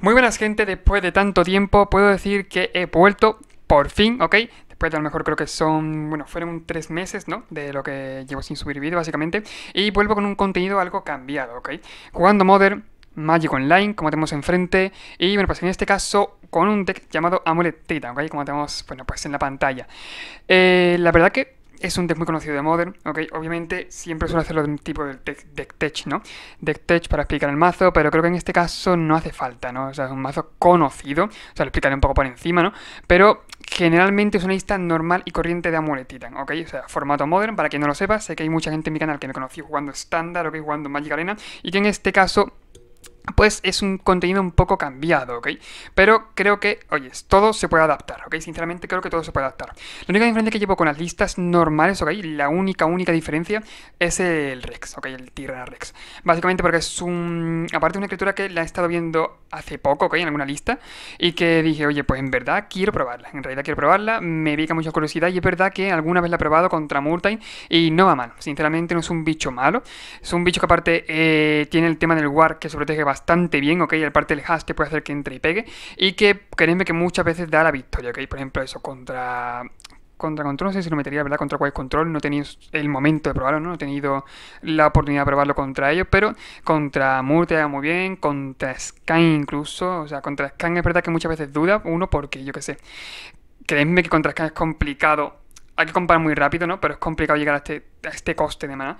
Muy buenas gente, después de tanto tiempo puedo decir que he vuelto por fin, ¿ok? Después de a lo mejor creo que son, bueno, fueron 3 meses, ¿no? De lo que llevo sin subir vídeo básicamente. Y vuelvo con un contenido algo cambiado, ¿ok? Jugando Modern, Magic Online, como tenemos enfrente. Y bueno, pues en este caso con un deck llamado Amulet Titan, ¿ok? Como tenemos, bueno, pues en la pantalla. La verdad que es un deck muy conocido de Modern, ¿ok? Obviamente siempre suelo hacerlo de un tipo de deck tech, ¿no? Deck tech para explicar el mazo, pero creo que en este caso no hace falta, ¿no? O sea, es un mazo conocido, o sea, lo explicaré un poco por encima, ¿no? Pero generalmente es una lista normal y corriente de Amulet Titan, ¿ok? O sea, formato Modern, para quien no lo sepa, sé que hay mucha gente en mi canal que me conoció jugando estándar, ¿ok? Jugando Magic Arena, y que en este caso pues es un contenido un poco cambiado, ¿ok? Pero creo que, oye, todo se puede adaptar, ¿ok? Sinceramente creo que todo se puede adaptar. La única diferencia que llevo con las listas normales, ¿ok? La única diferencia es el Rex, ¿ok? El Tirana Rex. Básicamente porque es un... Aparte de una criatura que la he estado viendo hace poco, ¿ok? En alguna lista. Y que dije, oye, pues en verdad quiero probarla. En realidad quiero probarla, me pica mucha curiosidad y es verdad que alguna vez la he probado contra Murtine y no va mal. Sinceramente no es un bicho malo. Es un bicho que aparte tiene el tema del War que se protege bastante bien, ¿ok? Y aparte el hash te puede hacer que entre y pegue. Y que, créeme que muchas veces da la victoria, ¿ok? Por ejemplo, eso, contra control, no sé si lo metería, ¿verdad? Contra cuál control, no he tenido el momento de probarlo, ¿no? No he tenido la oportunidad de probarlo contra ellos, pero contra Murta muy bien, contra Scan incluso, o sea, contra Scan es verdad que muchas veces duda uno porque, yo qué sé, créeme que contra Scan es complicado, hay que comprar muy rápido, ¿no? Pero es complicado llegar a este coste de mana,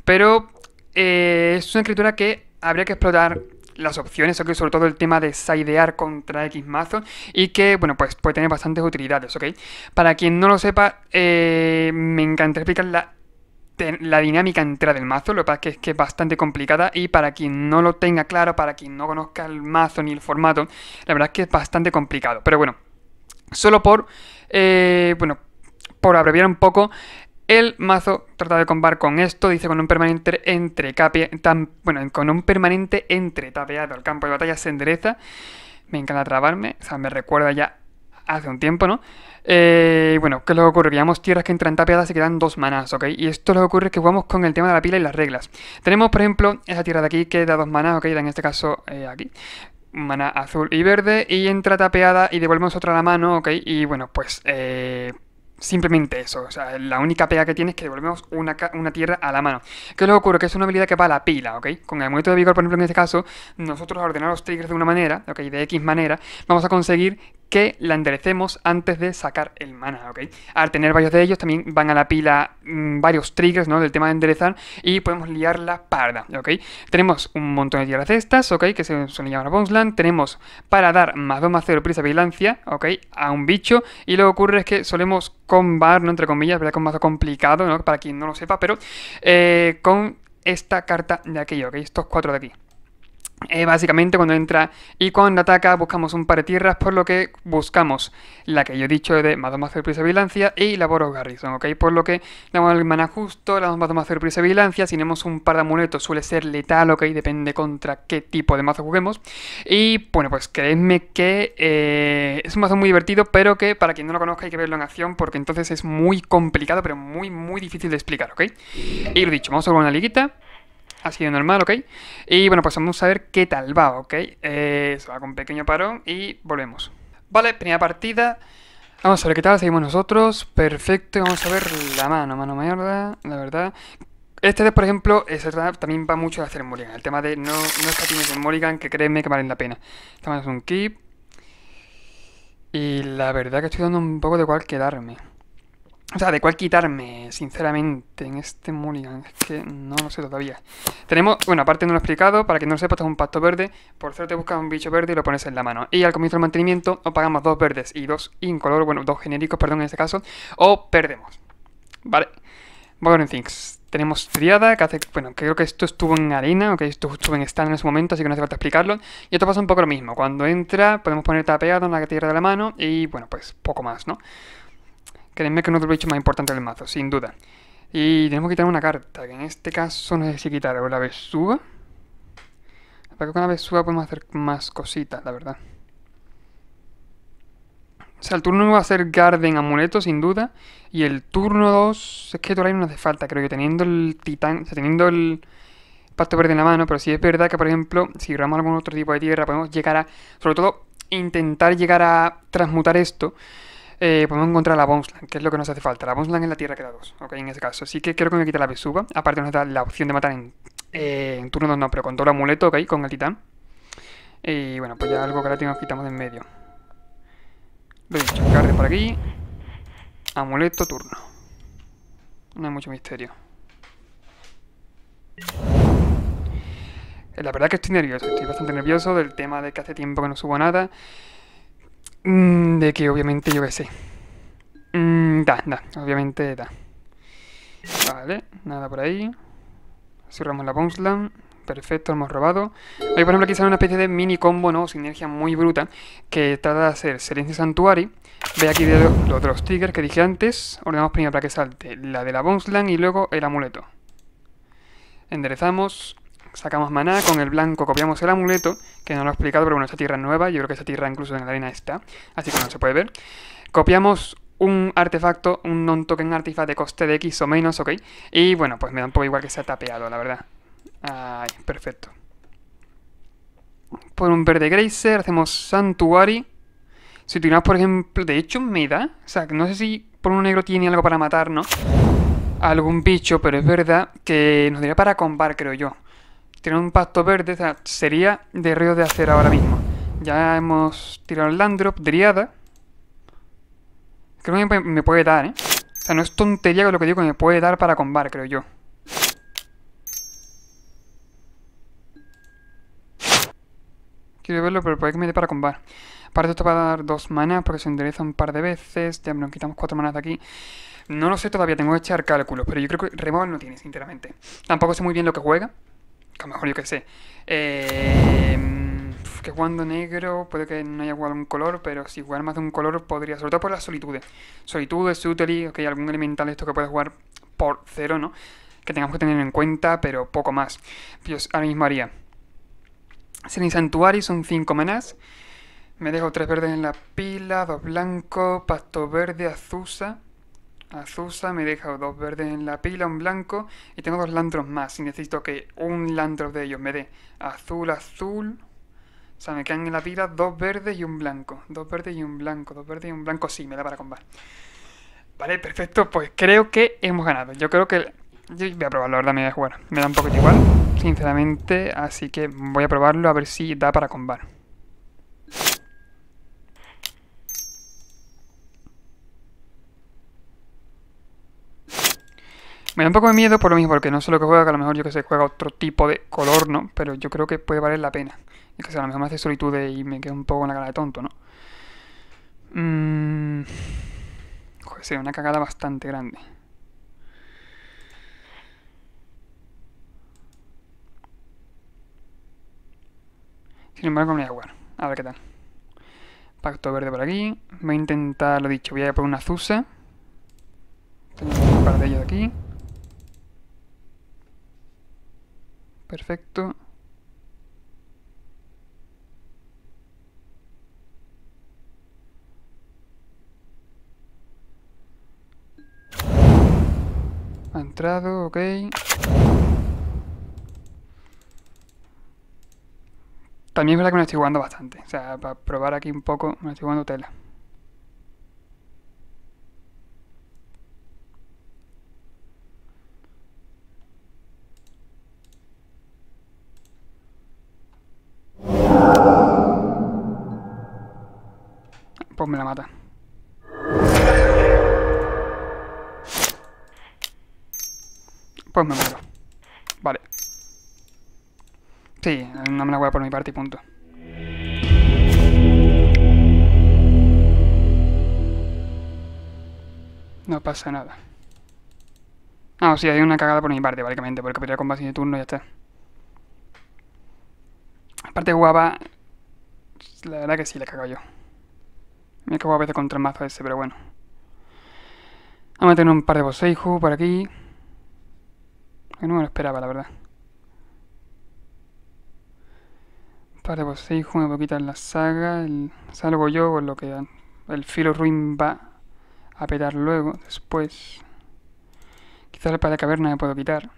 pero es una escritura que habría que explotar las opciones, ¿ok? Sobre todo el tema de sidear contra X mazo y que, bueno, pues puede tener bastantes utilidades, ¿ok? Para quien no lo sepa, me encantaría explicar la dinámica entera del mazo, lo que pasa es que es bastante complicada y para quien no lo tenga claro, para quien no conozca el mazo ni el formato, la verdad es que es bastante complicado, pero bueno, solo bueno, por abreviar un poco, el mazo trata de combar con esto, dice con un permanente entre bueno, con un permanente entre tapeado, el campo de batalla se endereza. Me encanta trabarme, o sea, me recuerda ya hace un tiempo, ¿no? Bueno, ¿qué es lo que ocurre? Que llevamos tierras que entran tapeadas y quedan 2 manás, ¿ok? Y esto lo que ocurre es que jugamos con el tema de la pila y las reglas. Tenemos, por ejemplo, esa tierra de aquí que da 2 manás, ¿ok? Da en este caso aquí. Mana azul y verde y entra tapeada y devolvemos otra a la mano, ¿ok? Y bueno, pues simplemente eso, o sea, la única pega que tiene es que devolvemos una tierra a la mano. ¿Qué les ocurre? Que es una habilidad que va a la pila, ¿ok? Con el amuleto de vigor, por ejemplo, en este caso, nosotros al ordenar los triggers de una manera, ¿ok? De X manera, vamos a conseguir que la enderecemos antes de sacar el mana, ¿ok? Al tener varios de ellos también van a la pila varios triggers, ¿no? Del tema de enderezar y podemos liarla parda, ¿ok? Tenemos un montón de tierras de estas, ¿ok? Que se suelen llamar Bonesland. Tenemos para dar +2/+0 prisa vigilancia, ¿ok? A un bicho y lo que ocurre es que solemos combar, ¿no? Entre comillas, ¿verdad? Con mazo complicado, ¿no? Para quien no lo sepa, pero con esta carta de aquí, ¿ok? Estos 4 de aquí. Básicamente cuando entra y cuando ataca buscamos un par de tierras, por lo que buscamos la que yo he dicho de +2/+0 prisa vigilancia y la Boros Garrison, ¿ok? Por lo que le damos el mana justo, le damos +2/+0 prisa vigilancia, si tenemos un par de amuletos suele ser letal, ¿ok? Depende contra qué tipo de mazo juguemos. Y bueno, pues creedme que es un mazo muy divertido, pero que para quien no lo conozca hay que verlo en acción porque entonces es muy complicado, pero muy difícil de explicar, ¿ok? Y lo dicho, vamos a jugar una liguita. Ha sido normal, ¿ok? Y bueno, pues vamos a ver qué tal va, ¿ok? Se va con un pequeño parón y volvemos. Vale, primera partida. Vamos a ver qué tal, seguimos nosotros. Perfecto, y vamos a ver la mano mierda, la verdad. Este de, por ejemplo, también va mucho de hacer mulligan. El tema de no escatimes en mulligan, que créeme que valen la pena. Esta es un keep. Y la verdad que estoy dando un poco de cuál quedarme. O sea, de cuál quitarme, sinceramente, en este mulligan. Es que no lo sé todavía. Tenemos, bueno, aparte no lo he explicado, para que no lo sepa, esto es un pacto verde. Por cierto, te buscas un bicho verde y lo pones en la mano. Y al comienzo del mantenimiento, o pagamos 2 verdes y 2 incolor, bueno, 2 genéricos, perdón, en este caso, o perdemos. Vale. Bueno, Things. Tenemos triada, que hace, bueno, creo que esto estuvo en arena, ok, esto estuvo en stand en ese momento, así que no hace falta explicarlo. Y esto pasa un poco lo mismo. Cuando entra, podemos poner tapeado en la tierra de la mano y, bueno, pues poco más, ¿no? Créeme que uno de los bichos más importantes del mazo, sin duda. Y tenemos que quitar una carta, que en este caso no sé si quitar o la besuga. Para que con la besuga podemos hacer más cositas, la verdad. O sea, el turno 1 va a ser Garden Amuleto, sin duda. Y el turno 2, es que todavía no hace falta, creo yo. Teniendo el titán, o sea, teniendo Pasto verde en la mano, pero sí es verdad que, por ejemplo, si grabamos algún otro tipo de tierra, podemos llegar a, sobre todo, intentar llegar a transmutar esto. Podemos encontrar la Bonesland, que es lo que nos hace falta. La Bonesland es la tierra que da 2, ok, en ese caso. Así que creo que me quita la Besuga. Aparte nos da la opción de matar en turno 2, no, pero con todo el amuleto, ok, con el titán. Y bueno, pues ya algo gratis nos quitamos de en medio. Lo he dicho, carne por aquí. Amuleto, turno. No hay mucho misterio. La verdad que estoy bastante nervioso del tema de que hace tiempo que no subo nada. De que obviamente yo qué sé. Obviamente da. Vale, nada por ahí. Cerramos la Bonesland. Perfecto, hemos robado. Hoy, por ejemplo, aquí sale una especie de mini combo, ¿no? Sinergia muy bruta. Que trata de hacer Silencio Santuari. Ve aquí de los triggers que dije antes. Ordenamos primero para que salte la de la Bonesland y luego el amuleto. Enderezamos. Sacamos maná, con el blanco copiamos el amuleto, que no lo he explicado, pero bueno, esta tierra es nueva, yo creo que esta tierra incluso en la arena está, así que no se puede ver. Copiamos un artefacto, un non-token artifact de coste de X o menos, ok, y bueno, pues me da un poco igual que sea tapeado, la verdad. Ahí, perfecto. Por un verde Grazer hacemos Santuari. Si utilizamos, por ejemplo, de hecho me da, o sea, no sé si por un negro tiene algo para matar, ¿no? Algún bicho, pero es verdad que nos daría para combar, creo yo. Tiene un pacto verde, o sea, sería de río de hacer ahora mismo. Ya hemos tirado el Landrop, Driada. Creo que me puede dar, ¿eh? O sea, no es tontería con lo que digo, que me puede dar para combar, creo yo. Quiero verlo, pero puede que me dé para combar. Aparte esto va a dar 2 manas porque se endereza un par de veces. Ya nos quitamos 4 manas de aquí. No lo sé todavía, tengo que echar cálculos, pero yo creo que removal no tiene, sinceramente. Tampoco sé muy bien lo que juega. Que a lo mejor yo que sé. Que jugando negro puede que no haya jugado un color, pero si jugar más de un color podría, sobre todo por las solitudes. Solitudes, Suteri, ok, algún elemental esto que puede jugar por 0, ¿no? Que tengamos que tener en cuenta, pero poco más. Yo ahora mismo haría Serin Santuari, son 5 manas. Me dejo 3 verdes en la pila, 2 blancos, pasto verde, Azusa. Azusa, me deja 2 verdes en la pila, un blanco. Y tengo 2 Landros más. Y necesito que un Landros de ellos me dé azul, azul. O sea, me quedan en la pila 2 verdes y un blanco. 2 verdes y un blanco, 2 verdes y un blanco. Sí, me da para combar. Vale, perfecto. Pues creo que hemos ganado. Yo creo que... Yo voy a probarlo, la verdad, me voy a jugar. Me da un poquito igual, sinceramente. Así que voy a probarlo a ver si da para combar. Me da un poco de miedo por lo mismo, porque no sé lo que juega, que a lo mejor yo que sé, juega otro tipo de color, ¿no? Pero yo creo que puede valer la pena. Es que a lo mejor me hace solitude y me quedo un poco con la cara de tonto, ¿no? Joder, sería una cagada bastante grande. Sin embargo, me voy a jugar. A ver qué tal. Pacto verde por aquí. Voy a intentar, lo dicho, voy a ir por una Azusa. Tengo un par de ellos aquí. Perfecto. Ha entrado, ok. También es verdad que me lo estoy jugando bastante. O sea, para probar aquí un poco, me lo estoy jugando tela. Pues me la mata. Pues me muero. Vale. Sí, no me la voy a por mi parte y punto. No pasa nada. Ah, sí, hay una cagada por mi parte, básicamente, porque pelear con base de turno y ya está. Aparte jugaba... La verdad que sí, le he cagado yo. Me he cagado a veces contra el mazo ese, pero bueno. Vamos a tener un par de Boseiju por aquí. Que no me lo esperaba, la verdad. Un par de Boseiju, me puedo quitar la saga. Salgo yo con lo que el filo ruin va a petar luego, después. Quizás el par de caverna me puedo quitar.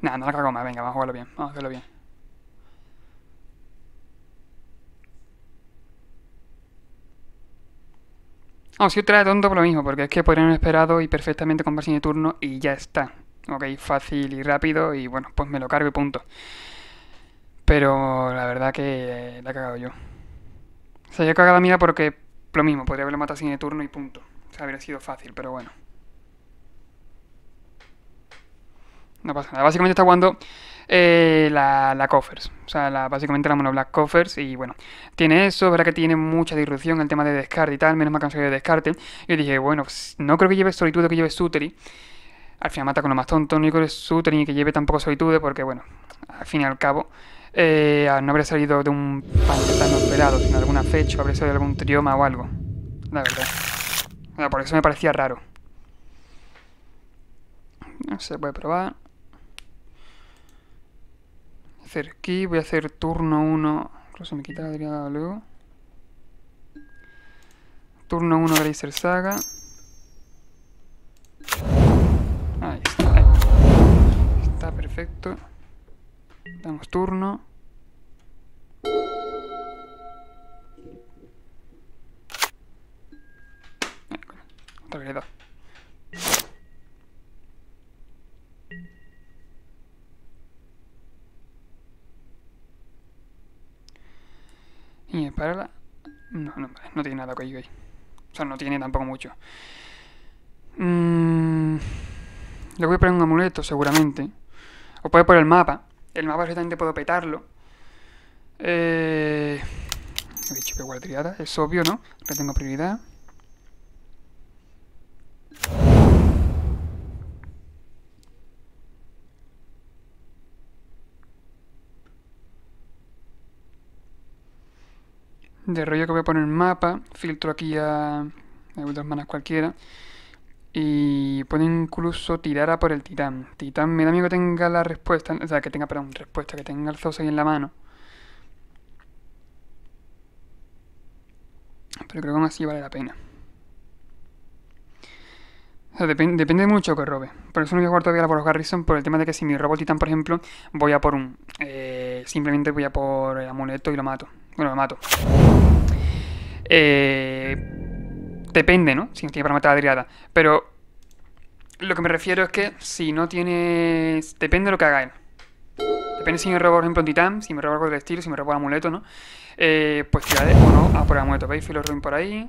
Nada, no la cago más. Venga, vamos a jugarlo bien. Vamos a hacerlo bien. Vamos, si otra de tonto por lo mismo, porque es que podrían haber esperado y perfectamente con de turno y ya está. Ok, fácil y rápido y bueno, pues me lo cargo y punto. Pero la verdad que la he cagado yo. O sea, yo he cagado la mía porque lo mismo, podría haberlo matado sin de turno y punto. O sea, habría sido fácil, pero bueno. No pasa nada. Básicamente está jugando la Coffers. O sea, básicamente la Mono Black Coffers. Y bueno, tiene eso. Verá que tiene mucha disrupción el tema de descarte y tal. Menos mal que no de descarte. Y dije, bueno, pues, no creo que lleve Solitude o que lleve Suteri. Al final mata con lo más tonto. No creo que Suteri ni que lleve tampoco Solitude. Porque bueno, al fin y al cabo, no habría salido de un pantano pelado, sino de alguna fecha. Habría salido de algún trioma o algo. La verdad. O sea, por eso me parecía raro. No se puede probar. Hacer aquí, voy a hacer turno 1. Incluso me quita la driada luego. Turno 1 Grazer Saga. Ahí está, ahí. Está perfecto. Damos turno. Otra vez le he dado. Y para la... No, no, vale, no tiene nada que ir. O sea, no tiene tampoco mucho. Le voy a poner un amuleto, seguramente. O puede poner el mapa. El mapa perfectamente puedo petarlo. He dicho que guardiada, es obvio, ¿no? Le tengo prioridad. De rollo que voy a poner mapa. Filtro aquí a dos manas cualquiera. Y puedo incluso tirar a por el titán. Titán me da miedo que tenga la respuesta. O sea, que tenga, perdón, respuesta, que tenga el Zoss ahí en la mano. Pero creo que aún así vale la pena. O sea, depende mucho que robe. Por eso no voy a jugar todavía por los Garrison. Por el tema de que si mi robo titán, por ejemplo, voy a por un. Simplemente voy a por el amuleto y lo mato. Bueno, lo mato. Depende, ¿no? Si no tiene para matar a Driada. Pero lo que me refiero es que si no tienes. Depende de lo que haga él. Depende si me robo, por ejemplo, un titán, si me robo algo del estilo, si me robo el amuleto, ¿no? Pues tiraré o no a por el amuleto. ¿Veis? Filo ruin por ahí.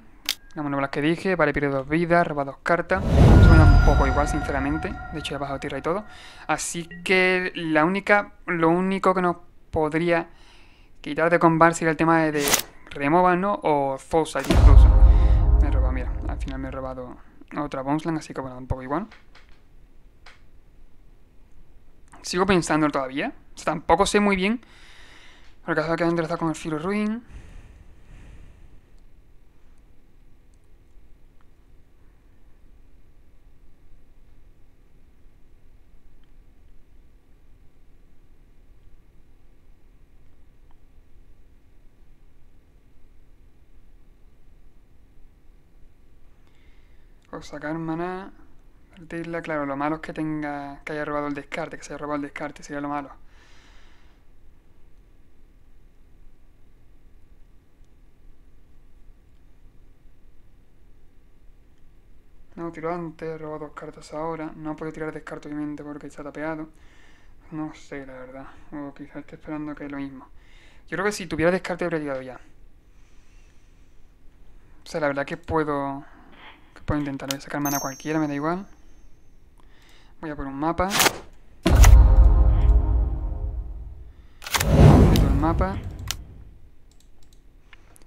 Las monedas que dije. Vale, pierde 2 vidas, roba 2 cartas. Suena un poco igual, sinceramente. De hecho, he bajado tierra y todo. Así que lo único que nos podría quitar de combate sería el tema de removal, ¿no? O Fousa incluso. Me he robado, mira, al final me he robado otra Bonesland, así que bueno, un poco igual. Sigo pensando todavía. O sea, tampoco sé muy bien. Porque ha quedado interesado con el Filo Ruin. O sacar maná. Partirla, claro, lo malo es que que haya robado el descarte, que se haya robado el descarte, sería lo malo. No tiró antes, he robado 2 cartas ahora. No puedo tirar descarte obviamente porque está tapeado. No sé, la verdad. O quizás esté esperando que es lo mismo. Yo creo que si tuviera descarte habría tirado ya. O sea, la verdad que puedo intentar. Voy a sacar mana cualquiera, me da igual. Voy a por un mapa. Meto el mapa.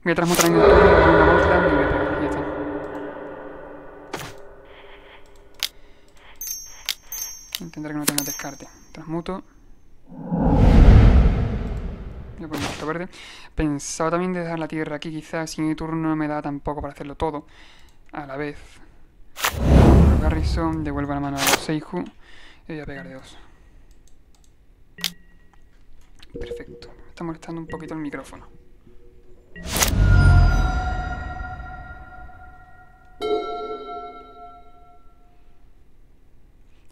Voy a transmutar en el turno, voy a una Bonesland y voy a pegar. Ya está. Intentaré que no tenga descarte. Transmuto. Voy a poner esto verde. Pensaba también de dejar la tierra aquí, quizás si mi turno no me da tampoco para hacerlo todo a la vez. Garrison, devuelvo la mano a los Seiju y voy a pegar de 2. Perfecto. Me está molestando un poquito el micrófono.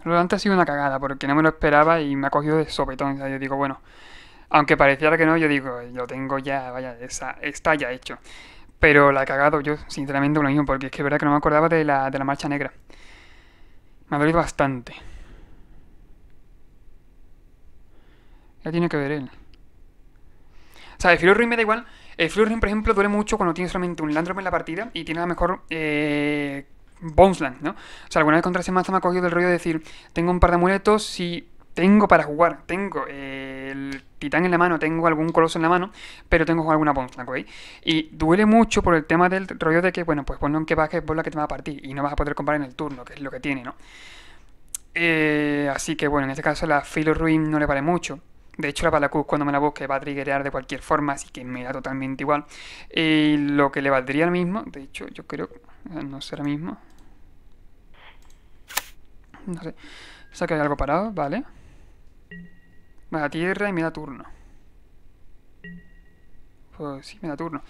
Lo antes ha sido una cagada, porque no me lo esperaba y me ha cogido de sopetón. O sea, yo digo, bueno, aunque pareciera que no, yo digo, lo tengo ya, vaya, está ya hecho. Pero la he cagado yo, sinceramente, por lo mismo, porque es que es verdad que no me acordaba de la marcha negra. Me ha dolido bastante. Ya tiene que ver él. O sea, el Filo Ruin me da igual. El Filo Ruin, por ejemplo, duele mucho cuando tienes solamente un Landrum en la partida y tienes a lo mejor Bonesland, ¿no? O sea, alguna vez contra ese mazo me ha cogido del rollo de decir, tengo un par de amuletos y tengo para jugar, tengo el titán en la mano, tengo algún coloso en la mano, pero tengo alguna Bonesland, ¿ok? Y duele mucho por el tema del rollo de que, bueno, pues ponlo en que bajes por la que te va a partir y no vas a poder comprar en el turno, que es lo que tiene, ¿no? Así que bueno, en este caso la Filo Ruin no le vale mucho. De hecho, la Balacuz cuando me la busque va a triggerear de cualquier forma, así que me da totalmente igual. Y lo que le valdría ahora mismo, de hecho, yo creo, no sé ahora mismo, no sé, saca algo parado, vale. Me da tierra y me da turno. Pues sí, me da turno.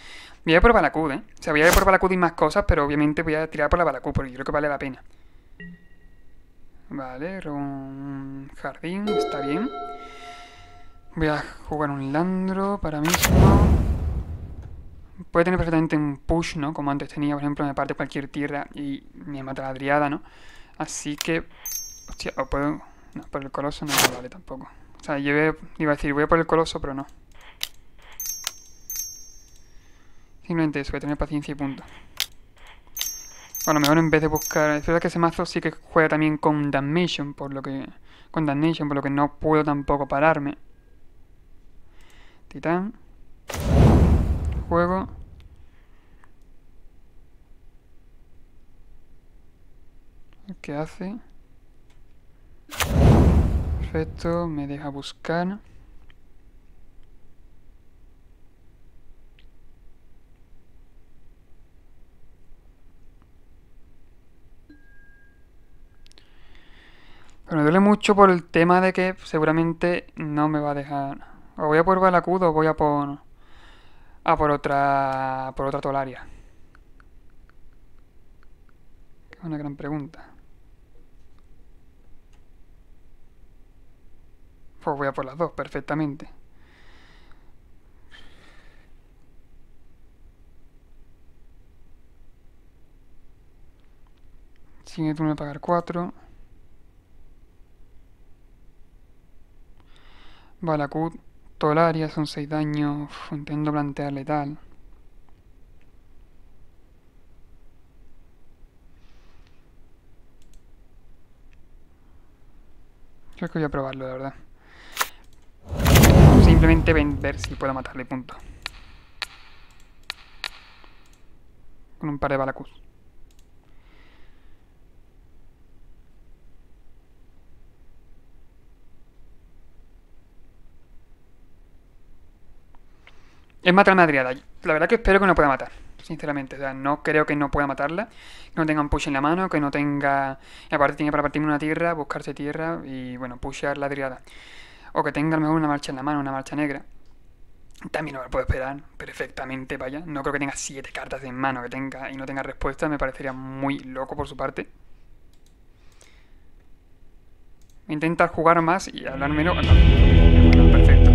Voy a ir por Balacuz, ¿eh? O sea, voy a ir por Balacuz y más cosas, pero obviamente voy a tirar por la Balacuz porque creo que vale la pena. Vale, un jardín, está bien. Voy a jugar un Landro para mismo. Puede tener perfectamente un push, ¿no? Como antes tenía, por ejemplo, me parte cualquier tierra y me mata la Driada, ¿no? Así que... Hostia, o puedo... No, por el Coloso no me vale tampoco. O sea, iba a decir, voy a por el Coloso, pero no. Simplemente eso, voy a tener paciencia y punto. Bueno, mejor en vez de buscar... Es verdad que ese mazo sí que juega también con Damnation, por lo que... Con Damnation, por lo que no puedo tampoco pararme. Titán. Juego. ¿Qué hace? Perfecto, me deja buscar. Pero me duele mucho por el tema de que seguramente no me va a dejar. O voy a por Balacud o voy a por... por otra Tolaria. Que es una gran pregunta. Pues voy a por las dos, perfectamente. Siguiente turno de pagar 4. Balacud, Tolaria, son 6 daños. Intento plantear letal. Creo que voy a probarlo, la verdad. Simplemente ver si puedo matarle, punto. Con un par de Balacud. Es matar a Madriada. La verdad que espero que no pueda matar. Sinceramente, o sea, no creo que no pueda matarla. Que no tenga un push en la mano, que no tenga... Y aparte tiene para partirme una tierra, buscarse tierra y, bueno, pushear la Driada. O que tenga a lo mejor una marcha en la mano, una marcha negra. También no lo puedo esperar perfectamente, vaya. No creo que tenga 7 cartas en mano que tenga y no tenga respuesta. Me parecería muy loco por su parte. Intentar jugar más y hablar menos. No, bueno, perfecto.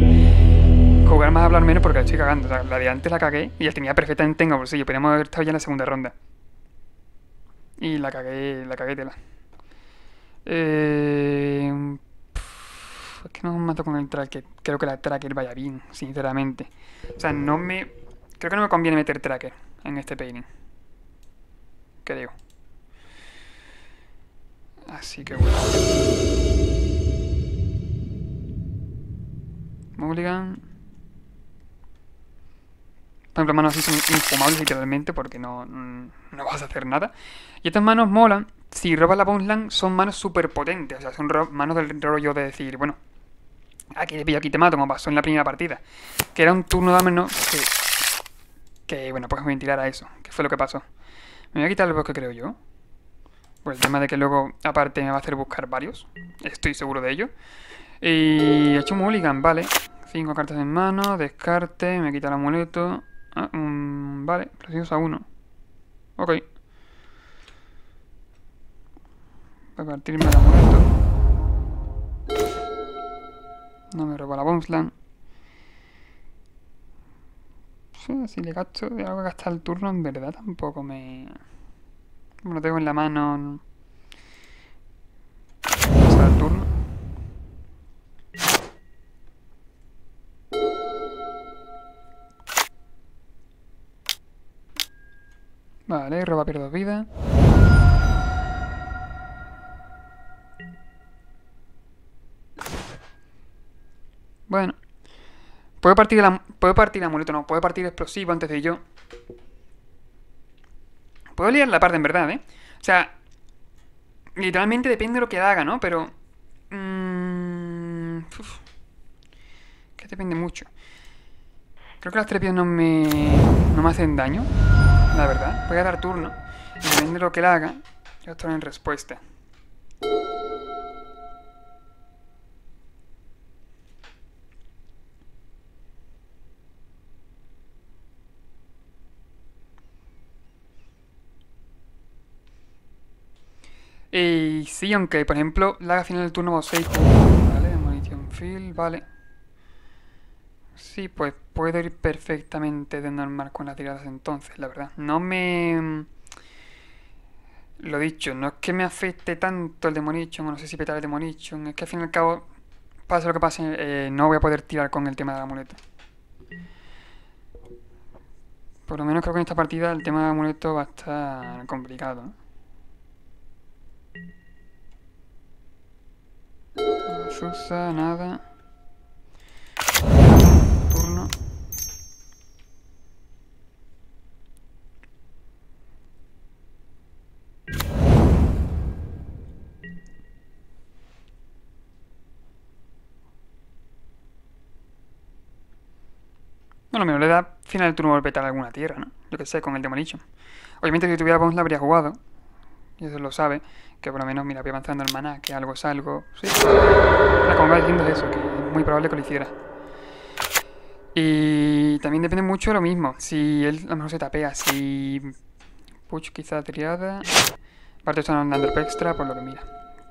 Jugar más, hablar menos porque la estoy cagando. O sea, la de antes la cagué y la tenía perfectamente en el bolsillo. Podríamos haber estado ya en la segunda ronda. Y la cagué tela. Es que no mato con el tracker. Creo que la tracker vaya bien, sinceramente. O sea, no me... Creo que no me conviene meter tracker en este painting. Creo. Así que bueno. Mulligan. Por ejemplo, manos así son infumables literalmente porque no vas a hacer nada. Y estas manos molan. Si robas la Bonesland son manos súper potentes. O sea, son manos del rollo de decir, bueno, aquí te pillo, aquí te mato, como pasó en la primera partida. Que era un turno de menos que bueno, pues ventilar a eso. Que fue lo que pasó. Me voy a quitar el bosque, creo yo. Pues el tema de que luego, aparte, me va a hacer buscar varios. Estoy seguro de ello. Y he hecho un mulligan, vale. 5 cartas en mano, descarte, me quita el amuleto. Vale, preciso a 1. Ok. Voy a partirme el amuleto. No me roba la Bonesland. Si le gasto de algo que gastar el turno, en verdad tampoco me... Como lo tengo en la mano... Pasar el turno. Vale, roba, pierdo 2 vidas. Bueno. Puedo partir el amuleto, no. Puedo partir explosivo antes de yo. Puedo liar la parte en verdad, ¿eh? O sea, literalmente depende de lo que haga, ¿no? Pero... que depende mucho. Creo que las trepias no me hacen daño, la verdad. Voy a dar turno. Y depende de lo que él haga, yo estoy en respuesta. Y sí, aunque por ejemplo la haga final del turno 6 vale, Demolition Field, vale. Sí, pues puedo ir perfectamente de normal con las tiradas entonces, la verdad. No me... Lo dicho, no es que me afecte tanto el Demolition, o no sé si petar el Demolition, es que al fin y al cabo, pase lo que pase, no voy a poder tirar con el tema del amuleto. Por lo menos creo que en esta partida el tema del amuleto va a estar complicado, ¿no? No se usa nada. Turno. Bueno, menos le da final del turno petar alguna tierra, ¿no? Yo que sé, con el Demolition. Obviamente si tuviera Bones la habría jugado. Y eso lo sabe. Que por lo menos, mira, voy avanzando el maná, que algo es algo. Sí. Como va diciendo es eso, que es muy probable que lo hiciera. Y también depende mucho de lo mismo. Si él a lo mejor se tapea, si... Puch quizá triada. Aparte están andando extra, por lo que mira.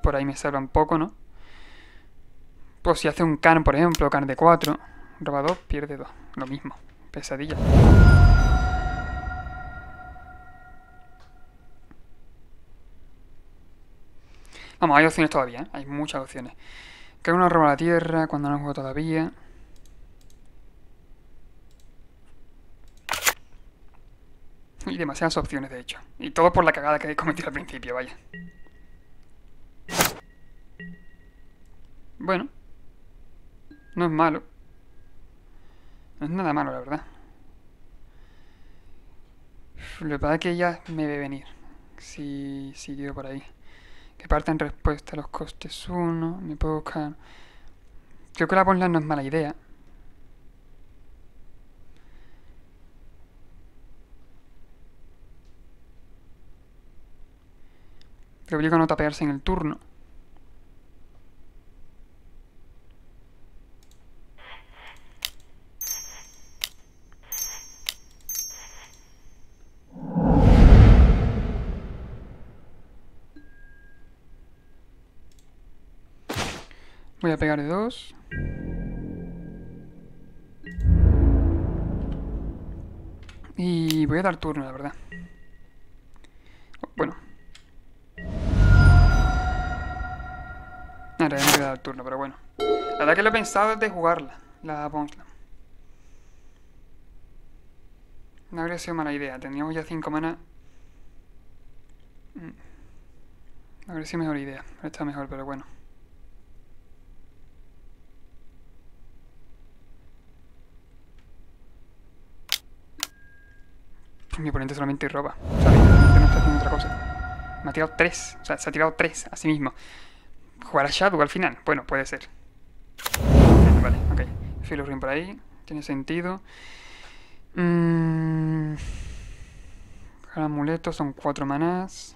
Por ahí me salva un poco, ¿no? Pues si hace un can, por ejemplo, can de 4. Roba 2, pierde 2. Lo mismo. Pesadilla. Vamos, hay opciones todavía, ¿eh? Hay muchas opciones. Que uno roba la tierra cuando no juego todavía. Y demasiadas opciones, de hecho. Y todo por la cagada que he cometido al principio, vaya. Bueno. No es malo. No es nada malo, la verdad. Lo que pasa es que ella me ve venir. Si tiro por ahí. Que parta en respuesta a los costes 1. Me puedo buscar... Creo que la Bonland no es mala idea. Pero obliga a no tapearse en el turno. Voy a pegar de 2. Y voy a dar turno, la verdad. Bueno. Ahora ya no voy a dar turno, pero bueno. La verdad que lo he pensado desde jugarla, la Bonesland. No habría sido mala idea. Teníamos ya 5 manas. No habría sido mejor idea. Está mejor, pero bueno. Mi oponente solamente roba. O sea, literalmente no está haciendo otra cosa. Me ha tirado 3. O sea, se ha tirado 3 a sí mismo. ¿Jugar a Shadow al final? Bueno, puede ser. Vale, ok. Filurin por ahí. Tiene sentido. El amuleto son 4 manás.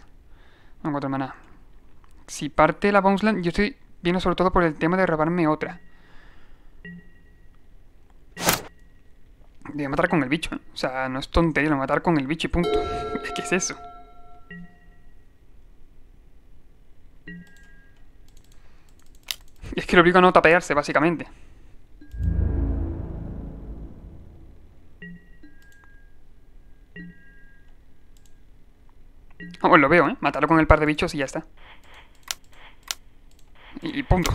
No, 4 manás. Si parte la Bonesland, yo estoy viendo sobre todo por el tema de robarme otra. Voy a matar con el bicho, ¿eh? O sea, no es tontería, lo voy a matar con el bicho y punto. ¿Qué es eso? Y es que lo obligo a no tapearse, básicamente. Vamos, lo veo, ¿eh? Matarlo con el par de bichos y ya está. Y punto.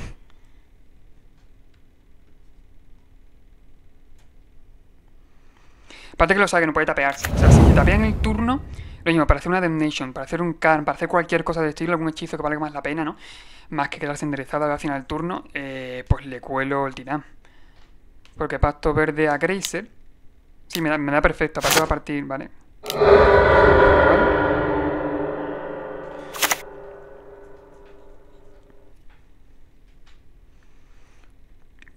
Aparte que lo sabe que no puede tapearse. O sea, si tapea en el turno, lo mismo, para hacer una Damnation, para hacer un Karn, para hacer cualquier cosa de estilo, algún hechizo que valga más la pena, ¿no? Más que quedarse enderezado al final del turno, pues le cuelo el titán. Porque pacto verde a Grazer. Sí, me da perfecto, aparte va a partir, ¿vale?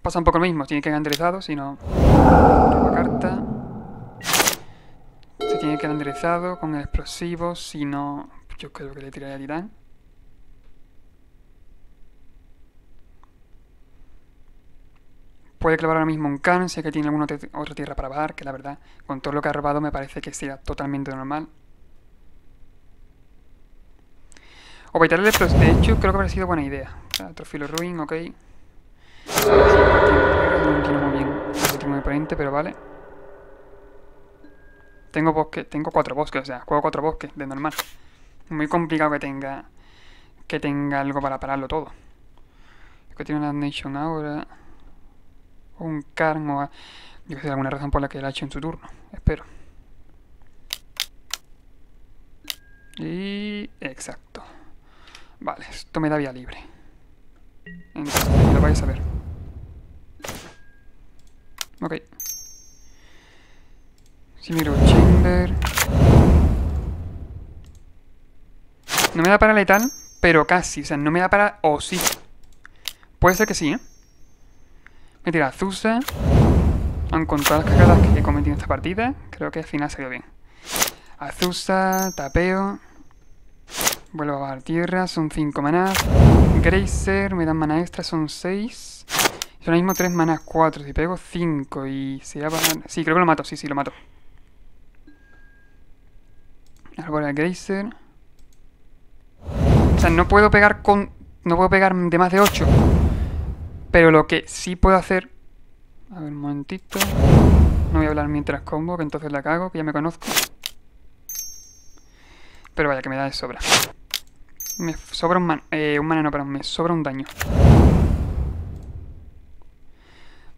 Pasa un poco lo mismo, tiene que quedar enderezado, si no... Nueva carta. Se tiene que quedar enderezado con el explosivo, si no... Yo creo que le tiraría a titán. Puede clavar ahora mismo un Karn, si es que tiene alguna otra tierra para bajar, que la verdad, con todo lo que ha robado me parece que sea totalmente normal. O baitarle el explosivo, de hecho, creo que habría sido buena idea. O sea, Trofilo Ruin, ok. Sí, no tiene muy bien el último oponente, pero vale. Tengo bosque, tengo 4 bosques, o sea, juego 4 bosques de normal. Muy complicado que tenga algo para pararlo todo. Es que tiene una Nation ahora. O un Karn o yo que sé, alguna razón por la que él ha hecho en su turno. Espero. Y... exacto. Vale, esto me da vía libre. Entonces, lo vais a ver. Ok. Si miro Chamber. No me da para letal, pero casi. O sea, no me da para... o sí. Puede ser que sí, ¿eh? Me tira Azusa. Aun con todas las cagadas que he cometido en esta partida, creo que al final salió bien. Azusa, tapeo. Vuelvo a bajar tierra, son 5 manás. Grazer, me dan mana extra, son 6. Y ahora mismo 3 manás, 4. Si pego 5 y se va a bajar... sí, creo que lo mato, sí, lo mato. Ahora el Grazer. O sea, no puedo pegar con... no puedo pegar de más de 8. Pero lo que sí puedo hacer... a ver, un momentito. No voy a hablar mientras combo, que entonces la cago, que ya me conozco. Pero vaya, que me da de sobra. Me sobra un mana no, perdón, me sobra un daño.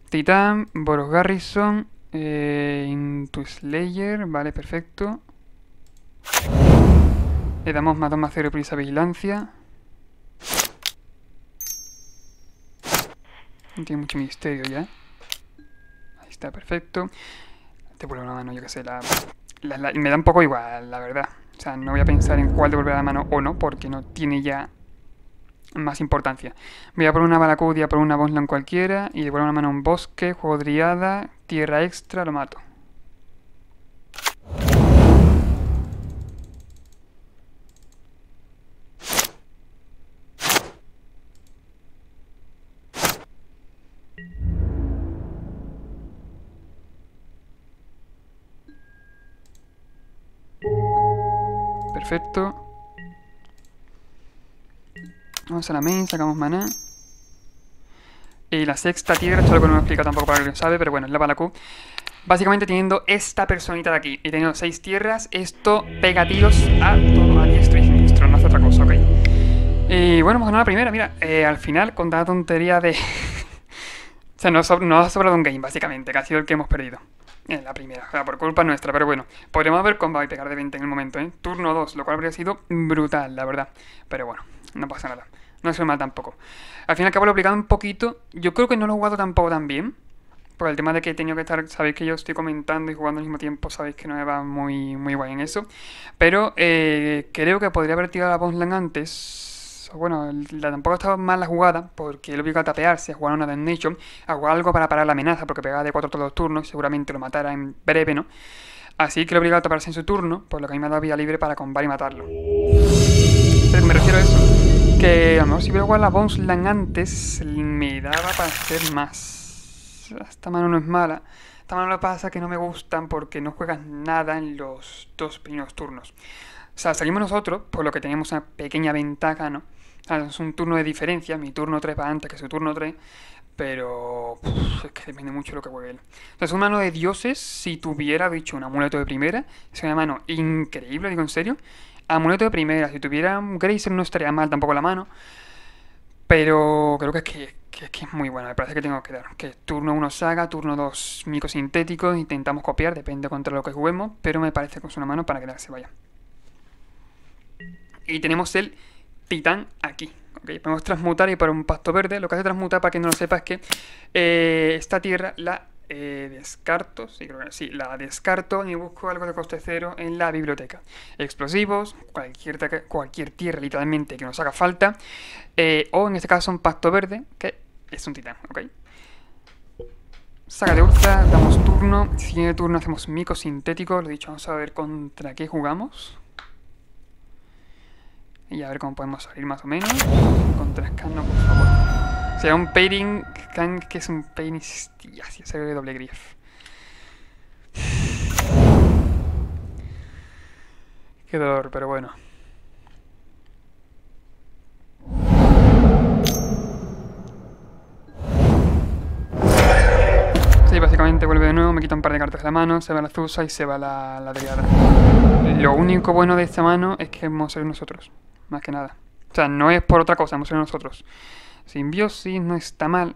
Titán, Boros Garrison, Into Slayer, vale, perfecto. Le damos más 2 más 0 prisa vigilancia. No tiene mucho misterio ya. Ahí está, perfecto. Te vuelvo la mano, yo que sé, me da un poco igual, la verdad. O sea, no voy a pensar en cuál devolver la mano o no, porque no tiene ya más importancia. Voy a por una Balacudia, por una Bonsland cualquiera, y devuelvo la mano a un bosque, juego Driada, tierra extra, lo mato. Perfecto. Vamos a la main, sacamos maná. Y la sexta tierra, esto es lo que no me explica tampoco para que lo sabe, pero bueno, es la Balacu. Básicamente teniendo esta personita de aquí y teniendo 6 tierras, esto pega tiros a todo, a diestro y siniestro, no hace otra cosa, ¿ok? Y bueno, hemos ganado la primera, mira, al final con tanta tontería de... o sea, nos ha sobrado un game, básicamente, que ha sido el que hemos perdido. En la primera, o sea, por culpa nuestra, pero bueno, podríamos haber combado y pegar de 20 en el momento, ¿eh? Turno 2, lo cual habría sido brutal, la verdad. Pero bueno, no pasa nada, no es mal tampoco. Al fin y al cabo lo he aplicado un poquito, yo creo que no lo he jugado tampoco tan bien. Por el tema de que he tenido que estar, sabéis que yo estoy comentando y jugando al mismo tiempo, sabéis que no me va muy guay en eso. Pero creo que podría haber tirado la Bonsland antes. Bueno, tampoco estaba mal la jugada, porque lo obligó a tapearse, a jugar una Damnation, a jugar algo para parar la amenaza, porque pegaba de 4 todos los turnos y seguramente lo matara en breve, ¿no? Así que lo obligó a taparse en su turno, por lo que a mí me ha dado vía libre para combar y matarlo. Pero me refiero a eso, que a lo mejor si hubiera jugado la Bonsland antes, me daba para hacer más. Esta mano no es mala. Esta mano lo que pasa que no me gustan porque no juegas nada en los 2 primeros turnos. O sea, salimos nosotros, por lo que tenemos una pequeña ventaja, ¿no? Es un turno de diferencia, mi turno 3 va antes que su turno 3, pero es que depende mucho de lo que juegue él. Entonces, una mano de dioses, si tuviera, dicho, un amuleto de primera, es una mano increíble, digo en serio. Amuleto de primera. Si tuviera un Grazer no estaría mal tampoco la mano. Pero creo que es muy buena. Me parece que tengo que dar. Que turno 1 saga, turno 2 micosintéticos. Intentamos copiar, depende contra lo que juguemos. Pero me parece que es una mano para quedarse, vaya. Y tenemos el titán aquí. ¿Okay? Podemos transmutar y para un pasto verde. Lo que hace transmutar, para quien no lo sepa, es que esta tierra la descarto. Sí, creo que sí, la descarto y busco algo de coste cero en la biblioteca. Explosivos, cualquier tierra literalmente que nos haga falta. O en este caso un pasto verde, que es un titán. ¿Ok? Saga de ultra, damos turno. Siguiente turno hacemos mico sintético. Lo dicho, vamos a ver contra qué jugamos. Y a ver cómo podemos salir más o menos. Contra Scano, por favor. Será un pairing. Que es un pairing. Hostia, sí, ese de doble grief. Qué dolor, pero bueno. Sí, básicamente vuelve de nuevo, me quita un par de cartas de la mano, se va la Zusa y se va la Triada. Lo único bueno de esta mano es que hemos sido nosotros, más que nada. O sea, no es por otra cosa, hemos sido nosotros. Simbiosis no está mal.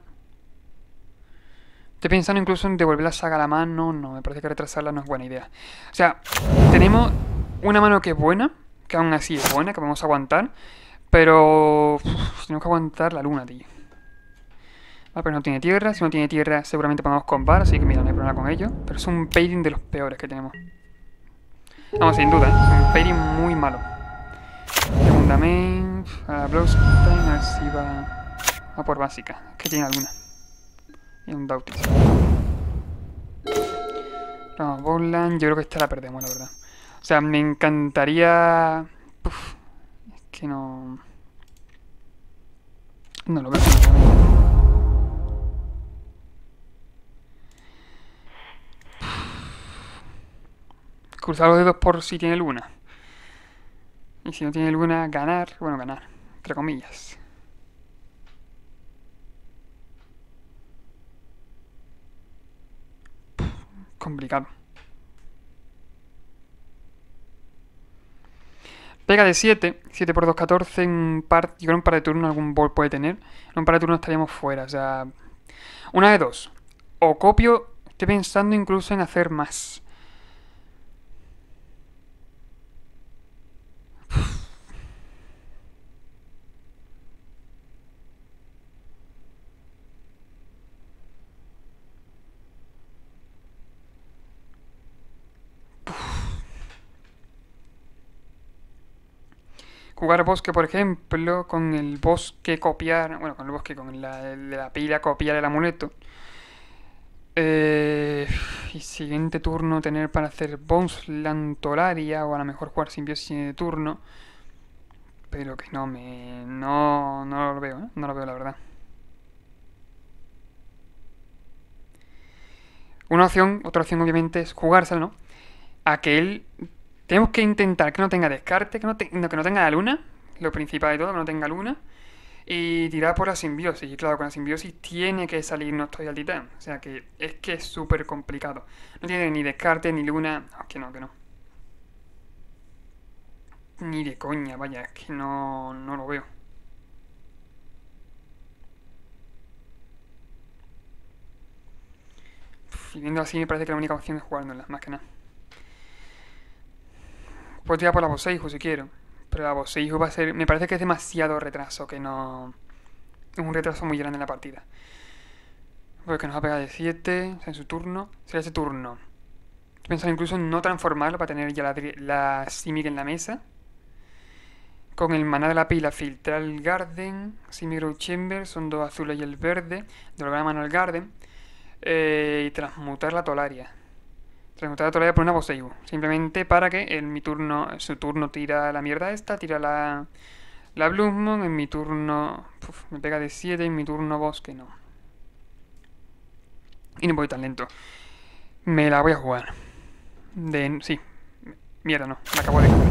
Estoy pensando incluso en devolver la saga a la mano, no, me parece que retrasarla no es buena idea. O sea, tenemos una mano que es buena, que aún así es buena, que podemos aguantar, pero tenemos que aguantar la luna, tío. Ah, pero no tiene tierra. Si no tiene tierra, seguramente podemos comprar. Así que mira, no hay problema con ello. Pero es un pairing de los peores que tenemos. Vamos, sin duda, es un pairing muy malo. Segunda main. A la Blowstein. A ver si va a por básica. Que tiene alguna. Y un Dautis. Vamos, Bowland. Yo creo que esta la perdemos, la verdad. O sea, me encantaría. Uf, es que no. No lo veo. Cruzar los dedos por si tiene luna. Y si no tiene luna, ganar. Bueno, ganar. Entre comillas. Complicado. Pega de 7. 7 por 2, 14. Yo creo que en un par de turnos algún ball puede tener. En un par de turnos estaríamos fuera. O sea, una de dos. O copio. Estoy pensando incluso en hacer más. Jugar bosque, por ejemplo, con el bosque copiar, bueno, con el bosque, con la pila copiar el amuleto. Eh, y siguiente turno tener para hacer Bones Lantolaria o a lo mejor jugar simbiosis de turno. Pero que no lo veo, ¿eh? No lo veo la verdad. Otra opción obviamente es jugárselo, ¿no? A que él tenemos que intentar que no tenga descarte, que no tenga la luna, lo principal de todo, que no tenga luna, y tirar por la simbiosis. Y claro, con la simbiosis tiene que salirnos todavía al titán. O sea que es súper complicado. No tiene ni descarte ni luna. No, que no. Ni de coña, vaya, es que no lo veo. Y viendo así me parece que la única opción es jugárnoslas, más que nada. Puedo tirar por la Boseiju si quiero. Pero la Boseiju va a ser. Me parece que es demasiado retraso, que no. Es un retraso muy grande en la partida. Porque nos va a pegar de 7 en su turno. Será ese turno. Estoy pensando incluso en no transformarlo para tener ya la Simic en la mesa. Con el maná de la pila filtrar el Garden. Simic Chamber, son dos azules y el verde. Devolver la mano al Garden. Y transmutar la Tolaria. Transmutar la Tolaria por una Boseiju. Simplemente para que en su turno tira la mierda esta, tira la Bloommoon. En mi turno me pega de 7, en mi turno bosque no. Y no voy tan lento. Me la voy a jugar. Sí. Mierda, no. Me acabo de cagar.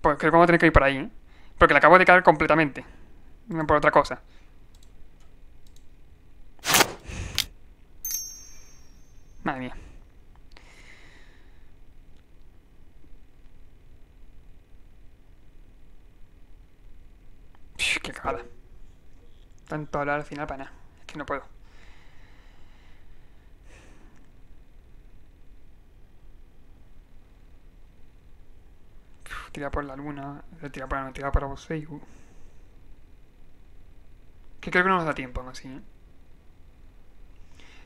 Pues creo que vamos a tener que ir por ahí, ¿eh? Porque la acabo de cagar completamente. No por otra cosa. Madre mía. Tanto hablar al final para nada. Es que no puedo. Tirar por la luna. Tirar por la luna, tirar por Bosei. Que creo que no nos da tiempo, aún así, ¿eh?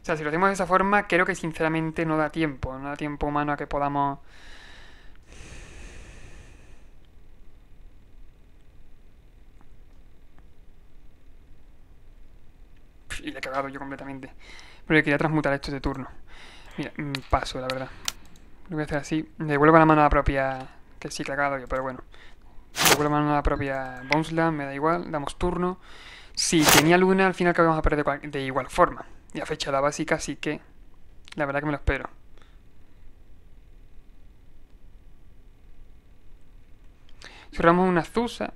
O sea, si lo hacemos de esa forma, creo que sinceramente no da tiempo. No da tiempo humano a que podamos. Y le he cagado yo completamente. Pero yo quería transmutar esto de turno. Mira, paso, la verdad. Lo voy a hacer así. Devuelvo la mano a la propia. Que sí, cagado yo, pero bueno. Devuelvo la mano a la propia Bonesland, me da igual. Damos turno. Si tenía luna, al final que vamos a perder de igual forma. Y a fecha la básica, así que. La verdad que me lo espero. Cerramos una Zusa.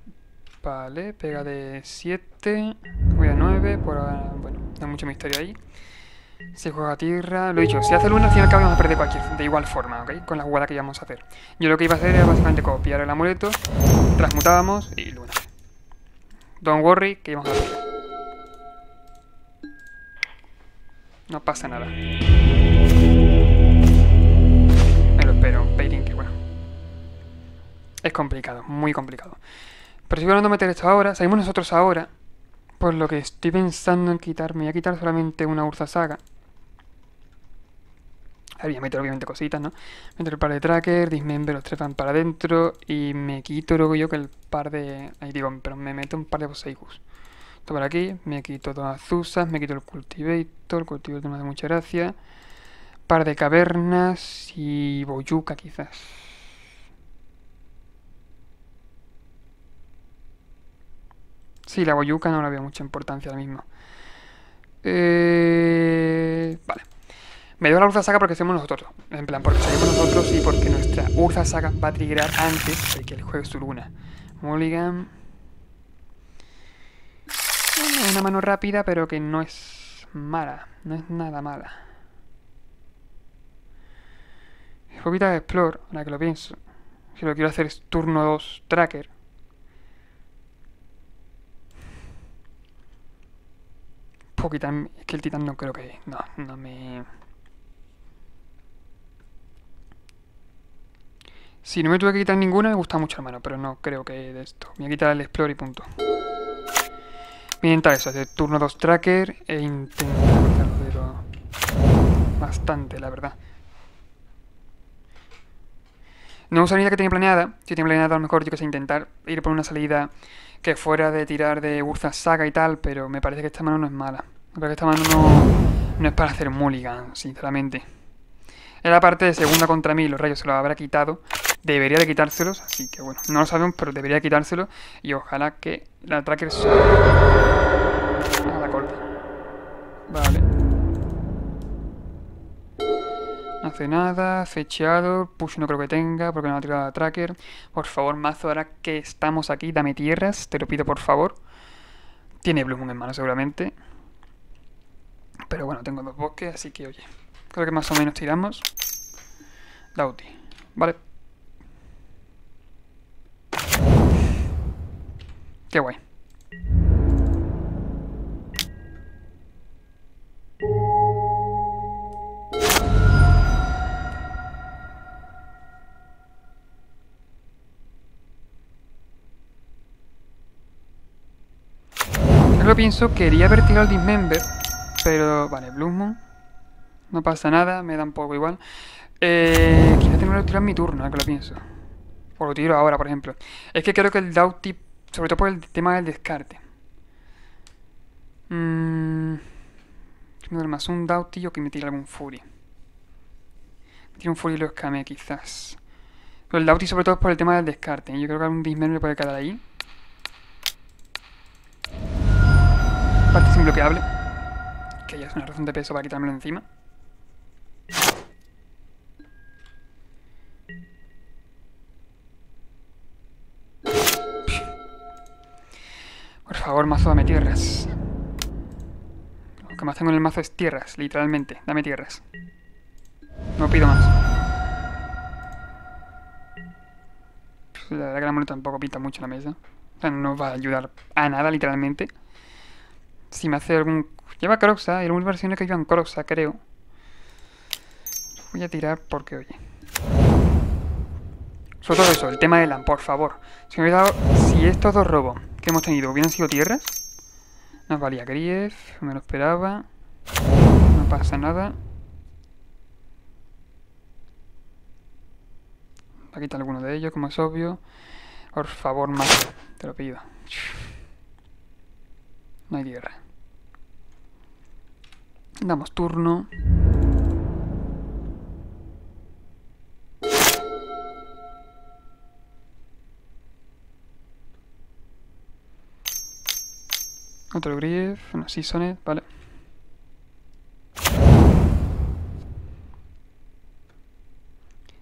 Vale, pega de 7. Voy a 9. Por ahora, bueno, no hay mucho misterio ahí. Se juega a tierra. Lo he dicho, si hace luna, al final que vamos a perder de igual forma, ¿ok? Con la jugada que íbamos a hacer. Yo lo que iba a hacer era básicamente copiar el amuleto, transmutábamos y luna. Don't worry, que íbamos a hacer. No pasa nada. Me lo espero, Peirin, que bueno. Es complicado, muy complicado. Pero si voy a meter esto ahora, salimos nosotros ahora. Por lo que estoy pensando en quitarme. Voy a quitar solamente una Urza Saga. A ver, voy a meter obviamente cositas, ¿no? Meter el par de tracker, dismember, los tres van para adentro. Y me quito luego yo que el par de. Ahí digo, pero me meto un par de Boseigus. Esto por aquí, me quito todas las Zusas, me quito el Cultivator no hace mucha gracia. Par de cavernas y Boyuca quizás. Sí, la Boyuca no le veo mucha importancia ahora mismo. Vale. Me dio la Urza Saga porque somos nosotros. En plan, porque salimos nosotros y porque nuestra Urza Saga va a triggerar antes de que él juegue su luna. Mulligan. Una mano rápida, pero que no es mala. No es nada mala. Poquita de Explore, ahora que lo pienso. Si lo que quiero hacer es turno 2 Tracker. Poquita. Es que el titán no creo que. No, no me. Si no me tuve que quitar ninguna, me gusta mucho, hermano, pero no creo que de esto. Me voy a quitar el Explore y punto. Voy a intentar eso, hacer turno 2 Tracker e intentar cortarlo, pero bastante, la verdad. No uso la salida que tenía planeada. Si tenía planeado a lo mejor, yo que sé, intentar ir por una salida que fuera de tirar de Urza Saga y tal, pero me parece que esta mano no es mala. Me parece que esta mano no es para hacer mulligan, sinceramente. En la parte de segunda contra mí, los rayos se los habrá quitado. Debería de quitárselos, así que bueno, no lo sabemos, pero debería de quitárselos. Y ojalá que la tracker la corta. Vale. No hace nada, fecheado, push no creo que tenga, porque no ha tirado la tracker. Por favor, mazo, ahora que estamos aquí, dame tierras, te lo pido por favor. Tiene Bloom en mano seguramente. Pero bueno, tengo dos bosques, así que oye. Creo que más o menos tiramos. Dauti. Vale. Qué guay. Yo lo pienso, quería haber tirado el Dismember, pero vale, Blue Moon. No pasa nada, me da un poco igual. Quizá tengo que tirar en mi turno, que lo pienso. O lo tiro ahora, por ejemplo. Es que creo que el Dauti, sobre todo por el tema del descarte. Más un Dauti o que me tire algún Fury. Me tiro un Fury y lo escame, quizás. Pero el Dauti sobre todo es por el tema del descarte. Yo creo que algún Dismember me puede quedar ahí. Parte sin bloqueable. Que ya es una razón de peso para quitármelo encima. Por favor, mazo, dame tierras. Lo que más tengo en el mazo es tierras, literalmente. Dame tierras. No pido más. La verdad que la moneda tampoco pinta mucho en la mesa. O sea, no va a ayudar a nada, literalmente. Si me hace algún... Lleva Croxa, hay algunas versiones que llevan Croxa, creo. Voy a tirar porque, oye. Sobre todo eso, el tema de LAN, por favor. Se me ha olvidado, si estos dos robos que hemos tenido hubieran sido tierras, nos valía Grief, me lo esperaba. No pasa nada. Va a quitar alguno de ellos, como es obvio. Por favor, más. Te lo pido. No hay tierra. Damos turno. Otro Grief, unos Seasonet, vale.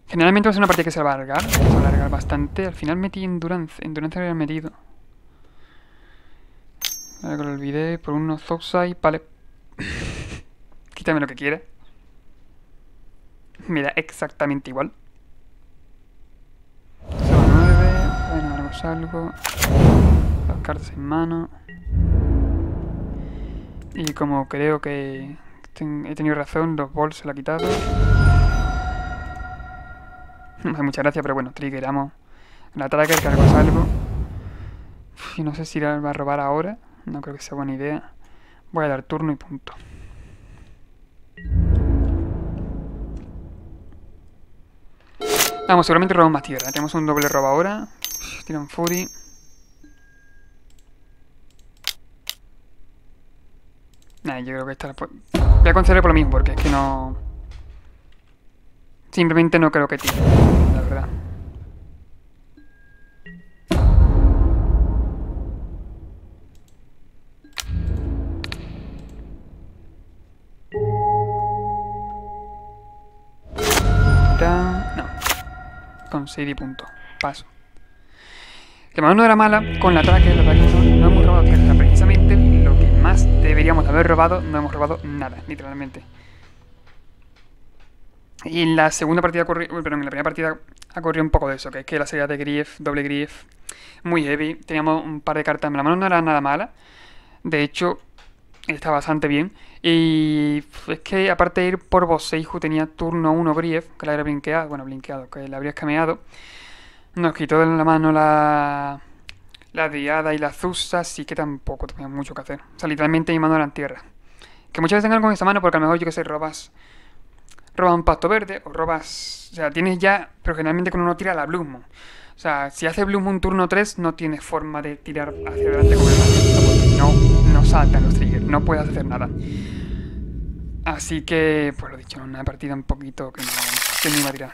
Generalmente va a ser una partida que se va a alargar, bastante. Al final metí Endurance, Endurance lo había metido. Ahora que lo olvidé, por unos Zoxai, vale. Quítame lo que quiera. Me da exactamente igual. Solo 9, bueno, algo salgo. Las cartas en mano. Y como creo que he tenido razón, los balls se lo ha quitado. Muchas gracias, pero bueno, triggeramos la tracker, que algo salgo. Y no sé si la va a robar ahora. No creo que sea buena idea. Voy a dar turno y punto. Vamos, seguramente robamos más tierra. Tenemos un doble robo ahora. Tiran Fury. Nah, yo creo que esta la puedo... Voy a conceder por lo mismo, porque es que no... Simplemente no creo que tire, la verdad. No. Con 6 y punto. Paso. La mano no era mala, con la ataque, la verdad que no hemos robado tierra. Precisamente lo que más deberíamos haber robado, no hemos robado nada, literalmente. Y en la segunda partida ocurrió, pero en la primera partida ocurrió un poco de eso, que es que la serie de Grief, doble Grief, muy heavy. Teníamos un par de cartas, la mano no era nada mala. De hecho, está bastante bien. Y es que aparte de ir por Boseiju tenía turno 1 Grief, que la habría blinkeado, bueno, blinkeado, que la habría escameado. Nos quitó de la mano la Diada y la Zusa, así que tampoco tenía mucho que hacer. O sea, literalmente mi mano era en tierra. Que muchas veces tengan con esa mano porque a lo mejor, yo que sé, robas un pacto verde o robas... O sea, tienes ya, pero generalmente cuando uno tira la Blood Moon. O sea, si hace Blood Moon turno 3, no tienes forma de tirar hacia adelante con el porque no saltan los triggers, no puedes hacer nada. Así que, pues lo dicho, una partida un poquito que no iba a tirar.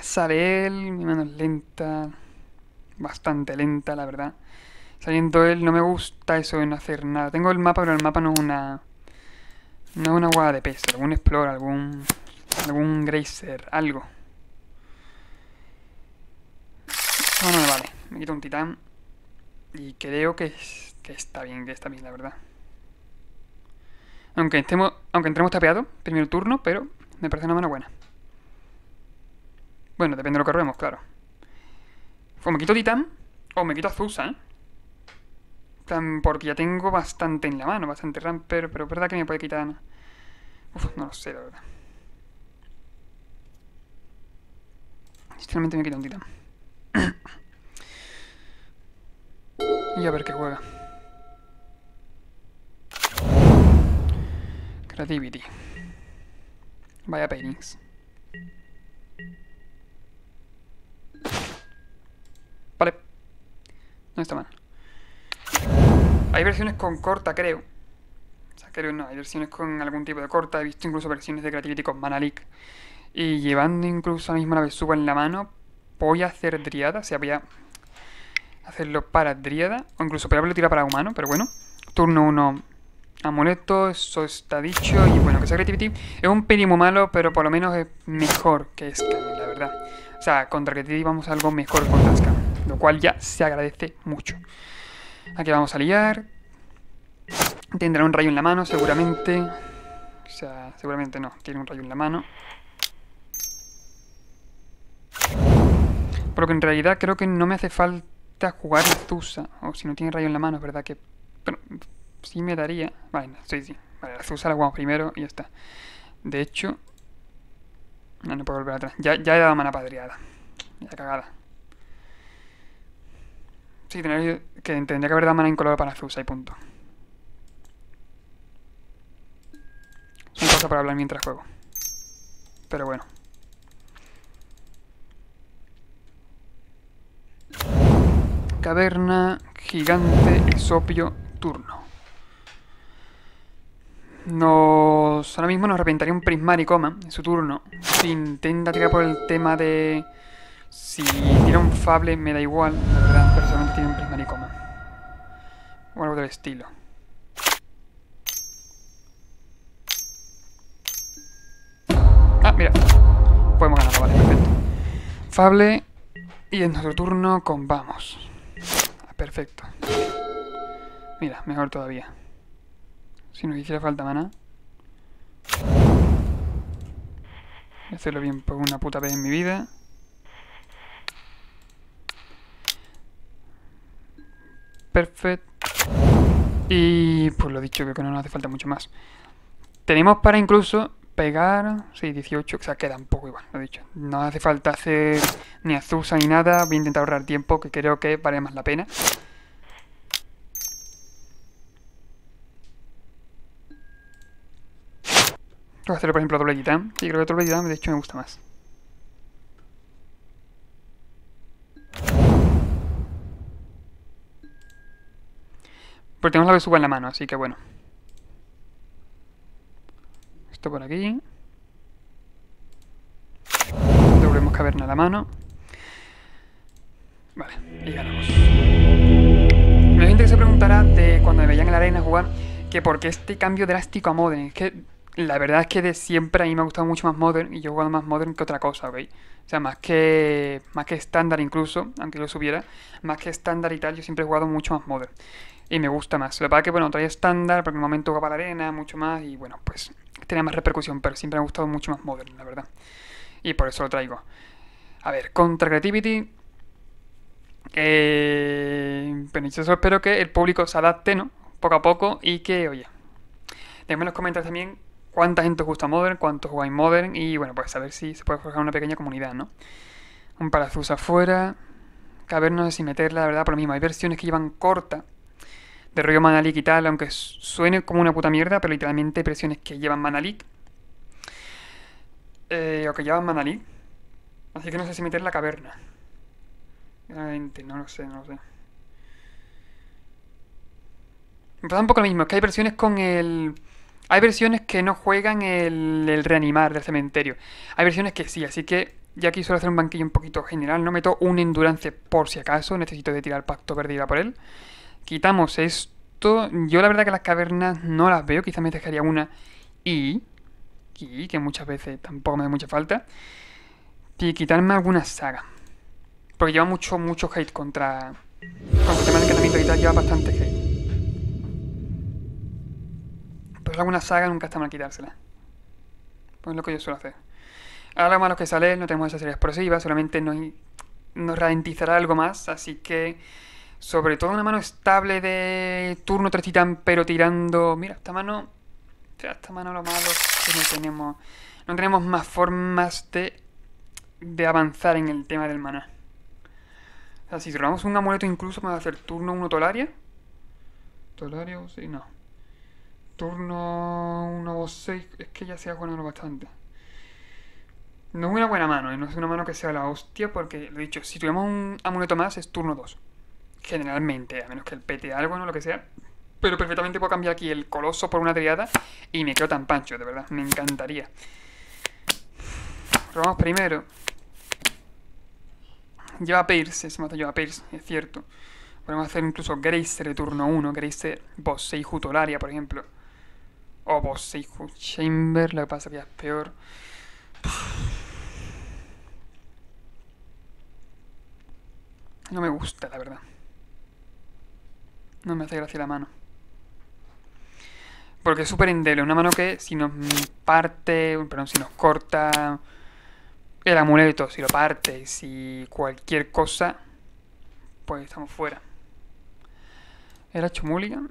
Sale él, mi mano es lenta, bastante lenta, la verdad. Saliendo él, no me gusta eso de no hacer nada. Tengo el mapa, pero el mapa no es una... No es una guada de peso, algún Explorer, algún Grazer, algo. No, no me vale. Me quito un titán. Y creo que está bien, la verdad. Aunque entremos tapeado, primer turno, pero me parece una mano buena. Bueno, depende de lo que robemos, claro. O me quito titán, o me quito Azusa, ¿eh? Porque ya tengo bastante en la mano, bastante ramper, pero es verdad que me puede quitar... Uf, no lo sé, la verdad. Sinceramente me quito un titán. Y a ver qué juega. Creativity. Vaya paintings. Vale. No está mal. Hay versiones con corta, creo. O sea, creo no, hay versiones con algún tipo de corta. He visto incluso versiones de Creativity con Mana Leak. Y llevando incluso ahora mismo la Besuga en la mano, voy a hacer Driada. O sea, voy a hacerlo para Driada. O incluso para haberlo tirado para humano, pero bueno. Turno 1, amuleto, eso está dicho. Y bueno, que sea Creativity es un pelín malo, pero por lo menos es mejor que Scam, la verdad. O sea, contra Creativity vamos a algo mejor contra Scam, lo cual ya se agradece mucho. Aquí vamos a liar. Tendrá un rayo en la mano, seguramente. O sea, seguramente no, tiene un rayo en la mano. Por lo que en realidad creo que no me hace falta jugar Azusa. O si no tiene rayo en la mano, es verdad que... Bueno, sí me daría... Vale, sí. Vale, la Azusa la jugamos primero y ya está. De hecho... No puedo volver atrás. Ya he dado mana padreada. Ya cagada. Sí, tendría que haber dado mana incoloro para Azusa y punto. Son cosas para hablar mientras juego. Pero bueno. Caverna, gigante, exopio, turno. Ahora mismo nos reventaría un Prismaricoma en su turno. Si intenta tirar por el tema de... Si tira un Fable me da igual, la verdad, pero solamente tiene un Prismaricoma. O algo del estilo. Ah, mira. Podemos ganarlo, vale, perfecto. Fable. Y en nuestro turno combamos. Perfecto. Mira, mejor todavía. Si nos hiciera falta mana. Voy a hacerlo bien por una puta vez en mi vida. Perfecto. Y pues lo dicho, creo que no nos hace falta mucho más. Tenemos para incluso pegar... Sí, 18, o sea, queda un poco igual, lo dicho. No hace falta hacer ni Azusa ni nada. Voy a intentar ahorrar tiempo, que creo que vale más la pena. Voy a hacer, por ejemplo, doble titán. Sí, creo que doble titán de hecho me gusta más. Porque tenemos la besuga en la mano, así que bueno. Esto por aquí. Devolvemos caverna a la mano. Vale, y ganamos. Hay gente que se preguntará de cuando me veían en la arena jugar que por qué este cambio drástico a Modern. Es que la verdad es que de siempre a mí me ha gustado mucho más Modern y yo he jugado más Modern que otra cosa, ¿ok? O sea, más que estándar incluso, aunque lo subiera, más que estándar y tal, yo siempre he jugado mucho más Modern. Y me gusta más. Lo que pasa es que, bueno, traía estándar, porque en un momento jugaba la arena, mucho más, y bueno, pues tenía más repercusión, pero siempre me ha gustado mucho más Modern, la verdad. Y por eso lo traigo. A ver, contra Creativity. Pero yo solo espero que el público se adapte, ¿no? Poco a poco y que, oye, déjenme en los comentarios también cuánta gente os gusta Modern, cuántos jugáis Modern y bueno, pues a ver si se puede forjar una pequeña comunidad, ¿no? Un Parazus afuera. Caverna, no sé si meterla, la verdad, por lo mismo. Hay versiones que llevan corta de rollo Mana Leak y tal, aunque suene como una puta mierda, pero literalmente hay versiones que llevan Mana Leak. O que llevan Mana Leak. Así que no sé si meter la caverna. No lo sé. Me pasa un poco lo mismo, es que hay versiones con el... Hay versiones que no juegan el reanimar del cementerio. Hay versiones que sí, así que ya aquí suelo hacer un banquillo un poquito general. No meto un endurance por si acaso, necesito de tirar pacto verde y ir a por él. Quitamos esto. Yo la verdad que las cavernas no las veo, quizás me dejaría una y que muchas veces tampoco me da mucha falta. Y quitarme alguna saga. Porque lleva mucho hate contra el tema del encantamiento y tal, lleva bastante hate. Pero alguna saga nunca está mal quitársela. Pues es lo que yo suelo hacer. Ahora lo malo que sale, no tenemos esas series explosivas, solamente nos ralentizará algo más, así que sobre todo una mano estable de turno 3 titán, pero tirando... Mira, esta mano lo malo es que no tenemos más formas de avanzar en el tema del maná. O sea, si robamos un amuleto incluso podemos hacer turno 1 Tolaria. ¿Tolaria o sí? No. Turno 1 o 6, es que ya se ha jugado bastante. No es una buena mano, no es una mano que sea la hostia, porque lo he dicho, si tuviéramos un amuleto más es turno 2. Generalmente, a menos que el pete algo, no lo que sea. Pero perfectamente puedo cambiar aquí el coloso por una triada y me quedo tan pancho, de verdad, me encantaría. Robamos primero. Lleva Pierce, ese mato lleva Pierce, es cierto. Podemos hacer incluso Gracer de turno 1, Gracer Boss 6 Jutolaria, por ejemplo. O Boss 6 Chamber, lo que pasa que ya es peor. No me gusta, la verdad. No me hace gracia la mano. Porque es súper endeble. Una mano que si nos parte... Perdón, si nos corta el amuleto, si lo parte, si cualquier cosa, pues estamos fuera. ¿Era hecho mulligan?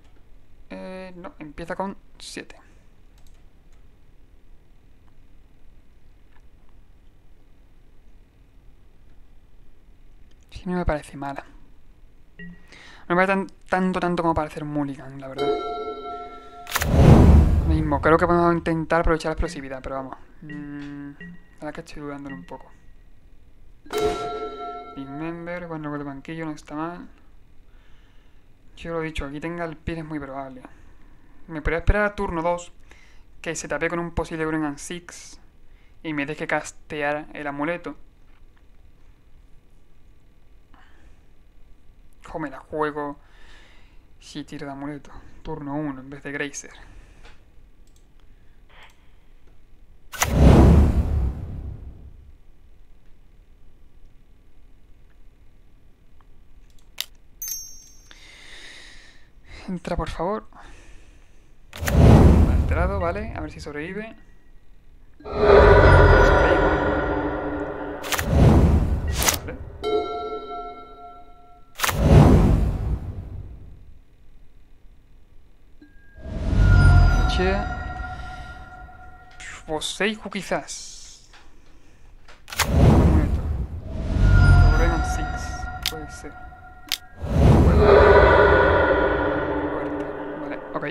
No, empieza con 7. Sí, no me parece mala. No me parece tanto como para hacer mulligan, la verdad. Mismo, creo que podemos intentar aprovechar la explosividad, pero vamos. Ahora que estoy dudándolo un poco. Dismember, cuando con el banquillo no está mal. Yo lo he dicho, aquí tenga el pie es muy probable. Me podría esperar a turno 2 que se tape con un posible Green and Six y me deje castear el amuleto. O me la juego si tiro de amuleto. Turno 1 en vez de Grazer. Entra, por favor. Ha entrado, vale. A ver si sobrevive. Sobrevive. Vale. Che. Boseiju quizás. Amuleto. Green Six. Puede ser. Vale, ok.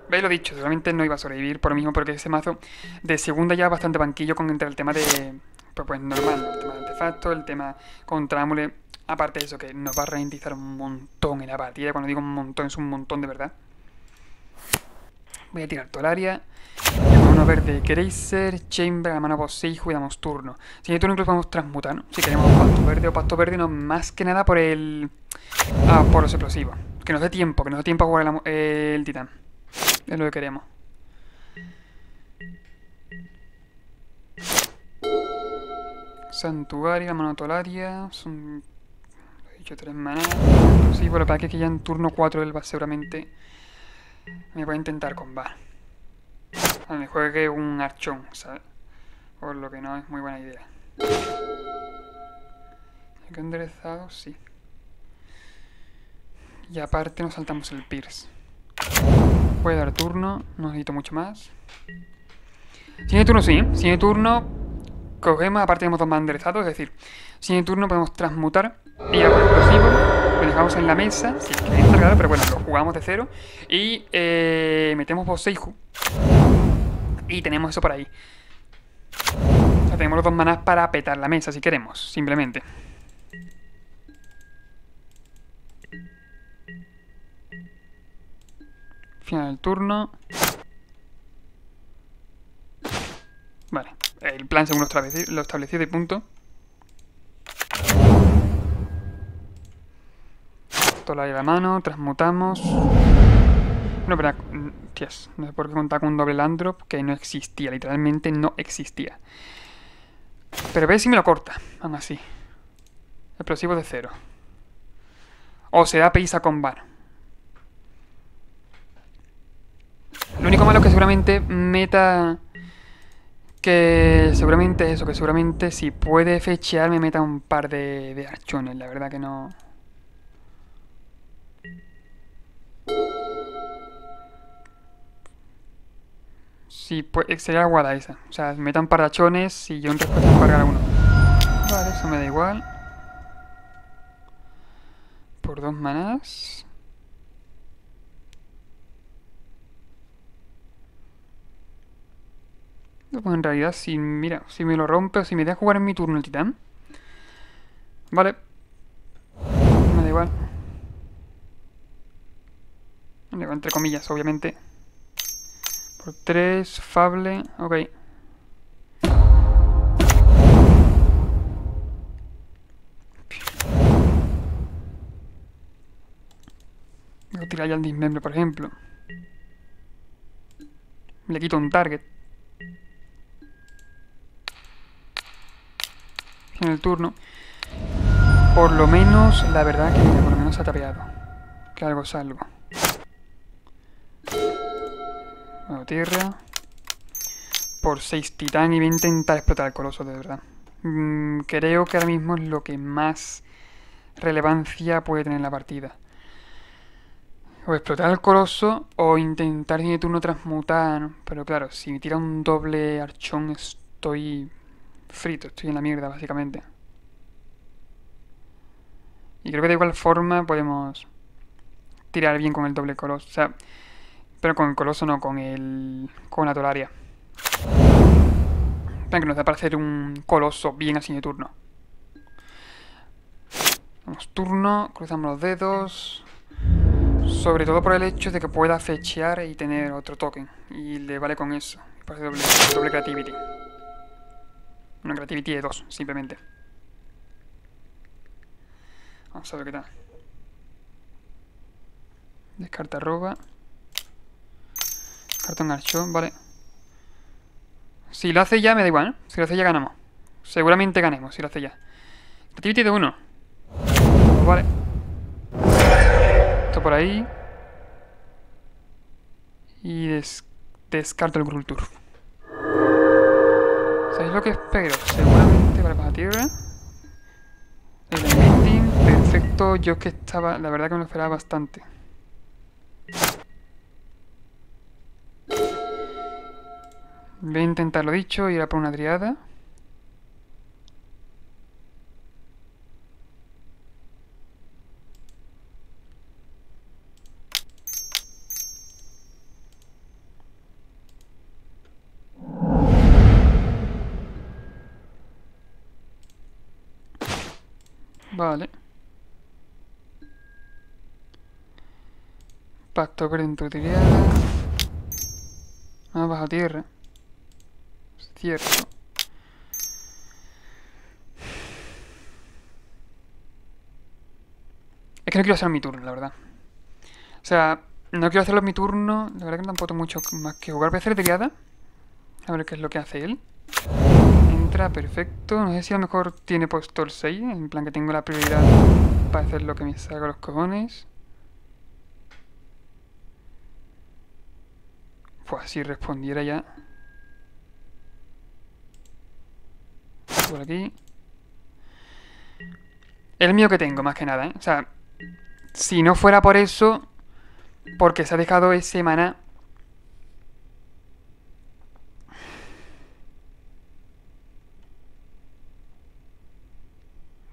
Veis lo dicho, seguramente no iba a sobrevivir por lo mismo porque ese mazo de segunda ya bastante banquillo con entre el tema de... Pues normal, el tema de artefacto, el tema contra Amule. Aparte de eso, que nos va a ralentizar un montón en la partida. Cuando digo un montón, es un montón de verdad. Voy a tirar Tolaria. Y vamos a ver de Grazer, Chamber, la mano Boseiju y damos turno. Siguiente turno incluso podemos transmutar, ¿no? Si queremos Pacto Verde o Pacto Verde, no más que nada por el... por los explosivos. Que nos dé tiempo, a jugar el titán. Es lo que queremos. Santuario, la mano Tolaria. Son... He dicho 3 manas. Sí, pero para que ya en turno 4 él va seguramente... Me voy a intentar combar. Me juegue un archón, ¿sabes? Por lo que no es muy buena idea. ¿Hay que enderezado? Sí. Y aparte nos saltamos el Pierce. Puede dar turno, no necesito mucho más. Siguiente turno sí, siguiente turno cogemos, aparte tenemos 2 más enderezados, es decir, siguiente turno podemos transmutar y por explosivo lo dejamos en la mesa, si es que entra, claro, pero bueno, lo jugamos de cero y metemos Boseiju y tenemos eso por ahí. O sea, tenemos los 2 manás para petar la mesa si queremos, simplemente. Final del turno. Vale, el plan según lo establecido y punto. Tolaria la mano, transmutamos. No, pero... Tías, no sé por qué contar con un doble Landrop que no existía, literalmente no existía. Pero ve si me lo corta, aún así. Explosivo de 0. O se da prisa con bar. Lo único malo es que seguramente meta... Que seguramente eso, que seguramente si puede fechear me meta un par de archones, la verdad que no... Sí, pues sería la guada esa. O sea, meta un par de archones y yo en respuesta a cargar uno. Vale, eso me da igual. Por 2 manás. Pues en realidad, si, mira, si me lo rompe o si me deja jugar en mi turno el titán. Vale. Me da igual. Me da igual, entre comillas, obviamente. Por 3, Fable, ok. Voy a tirar ya el dismembre, por ejemplo. Le quito un target. En el turno. Por lo menos, la verdad que mira, por lo menos se ha tapeado. Que algo salvo. Bueno, tierra. Por 6 titán y voy a intentar explotar el coloso, de verdad. Creo que ahora mismo es lo que más relevancia puede tener la partida. O explotar al coloso o intentar en mi turno transmutar. Pero claro, si me tira un doble archón estoy frito, estoy en la mierda básicamente. Y creo que de igual forma podemos tirar bien con el doble coloso. O sea, pero con el coloso no, con la tolaria. Plan que nos da para hacer un coloso bien así de turno. Vamos turno, cruzamos los dedos. Sobre todo por el hecho de que pueda fechear y tener otro token. Y le vale con eso. Para hacer doble creativity. Una creativity de 2, simplemente. Vamos a ver qué tal. Descarta arroba. Cartón archo, vale. Si lo hace ya me da igual, ¿eh? Si lo hace ya ganamos. Seguramente ganemos si lo hace ya. Creativity de 1. Vale. Esto por ahí. Y descarto el Grultur. ¿Sabéis lo que espero? Seguramente vale para la tierra. El ending, perfecto. Yo es que estaba, la verdad que me lo esperaba bastante. Voy a intentar lo dicho, ir a por una triada. Vale. Pacto verde en tu triada. Ah, bajo tierra. Cierto. Es que no quiero hacer mi turno, la verdad. O sea, no quiero hacerlo en mi turno. La verdad que tampoco tengo mucho más que jugar. Voy a hacer triada. A ver qué es lo que hace él. Entra, perfecto. No sé si a lo mejor tiene puesto el 6. En plan que tengo la prioridad para hacer lo que me salga los cojones. Pues si respondiera ya. Por aquí. El mío que tengo, más que nada, ¿eh? O sea, si no fuera por eso, porque se ha dejado ese maná.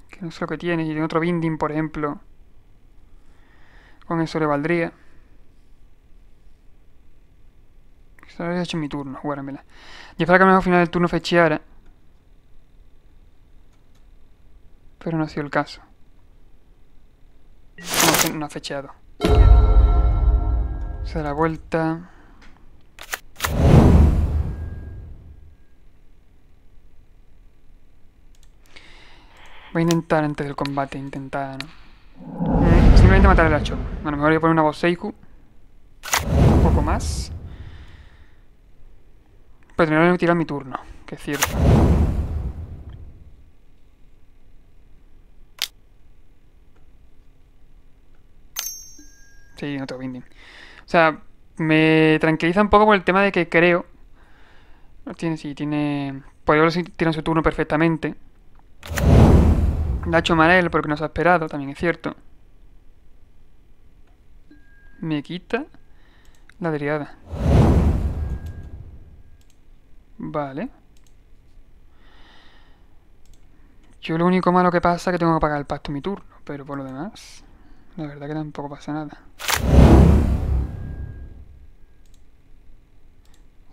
Que no sé lo que tiene. Y tiene otro binding, por ejemplo. Con eso le valdría. Eso lo había hecho en mi turno, jugármela. Y espera que al final del turno fecheara. Pero no ha sido el caso. No ha fecheado. Se da la vuelta. Voy a intentar antes del combate, simplemente matar el hacho. A lo mejor voy a poner una Boseiku. Un poco más. Pero primero voy a tirar mi turno, que es cierto. Sí, otro binding. O sea, me tranquiliza un poco por el tema de que creo... tiene... Podría haber tirado su turno perfectamente. Le ha hecho mal a él porque no se ha esperado, también es cierto. Me quita la driada. Vale. Yo lo único malo que pasa es que tengo que pagar el pacto en mi turno. Pero por lo demás, la verdad que tampoco pasa nada.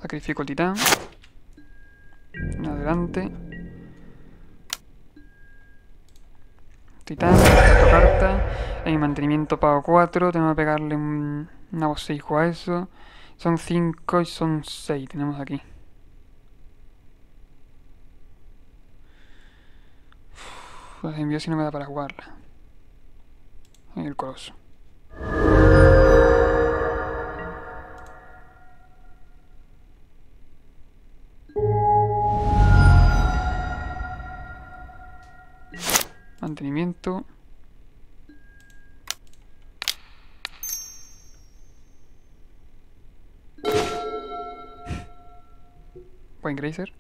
Sacrifico el titán. Adelante. Titán, 4 cartas. En mantenimiento pago 4. Tengo que pegarle una voz 6 a eso. Son 5 y son 6. Tenemos aquí. Las envío si no me da para jugarla. En el coloso. Mantenimiento. Buen Grazer.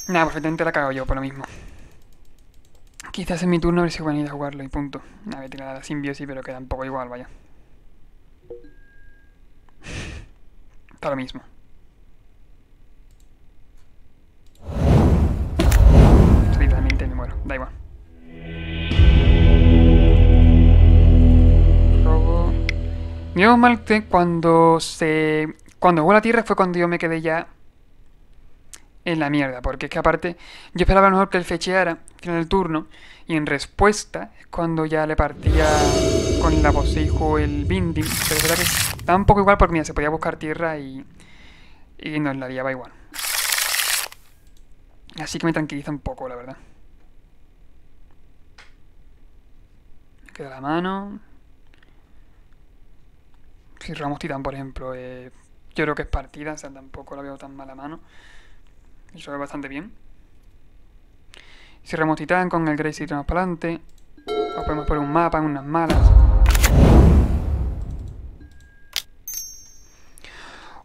Nada, perfectamente la cago yo por lo mismo. Quizás en mi turno a ver si van a ir a jugarlo y punto. A ver, tirar la simbiosis, pero queda un poco igual, vaya. Está lo mismo. Literalmente me muero, da igual. Robo. Menos mal que cuando jugó la tierra fue cuando yo me quedé ya en la mierda, porque es que aparte yo esperaba a lo mejor que él fecheara al final del turno y en respuesta es cuando ya le partía con la Poseijo el Binding, pero es verdad que estaba un poco igual porque mira, se podía buscar tierra y nos la liaba igual. Así que me tranquiliza un poco, la verdad. Me queda la mano. Si Ramos Titán, por ejemplo, yo creo que es partida, o sea, tampoco la veo tan mala mano. Eso es bastante bien. Si Ramos Titán con el Grace y tiramos para adelante. O podemos poner un mapa, unas malas.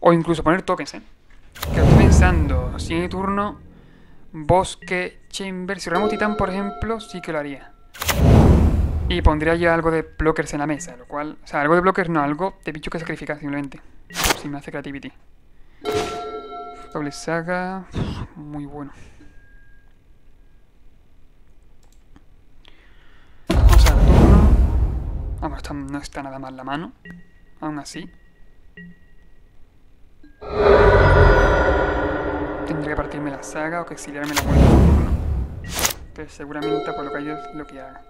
O incluso poner tokens, que estoy pensando, si en mi turno, Bosque, Chamber, si Ramos Titán, por ejemplo, sí que lo haría. Y pondría ya algo de blockers en la mesa, lo cual... O sea, algo de blockers no, algo de bicho que sacrificar simplemente. Si me hace creativity. Doble saga... Muy bueno. Vamos al turno. Vamos, no está nada mal la mano. Aún así. Tendría que partirme la saga o que exiliarme la muerte del turno. Que seguramente por lo que hay es lo que haga.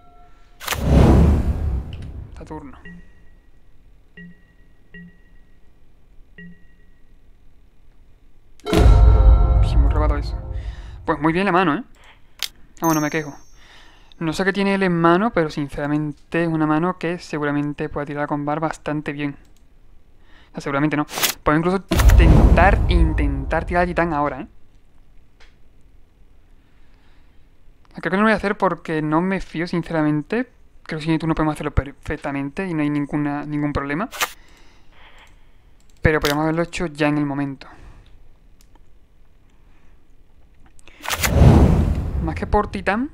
Está turno. Sí, hemos robado eso. Pues muy bien la mano, Ah, bueno, me quejo. No sé qué tiene él en mano, pero sinceramente es una mano que seguramente pueda tirar con bar bastante bien. O sea, seguramente no. Puedo incluso intentar tirar a Titán ahora, Creo que no lo voy a hacer porque no me fío, sinceramente. Creo que si tú no podemos hacerlo perfectamente y no hay ningún problema. Pero podríamos haberlo hecho ya en el momento. Más que por Titán,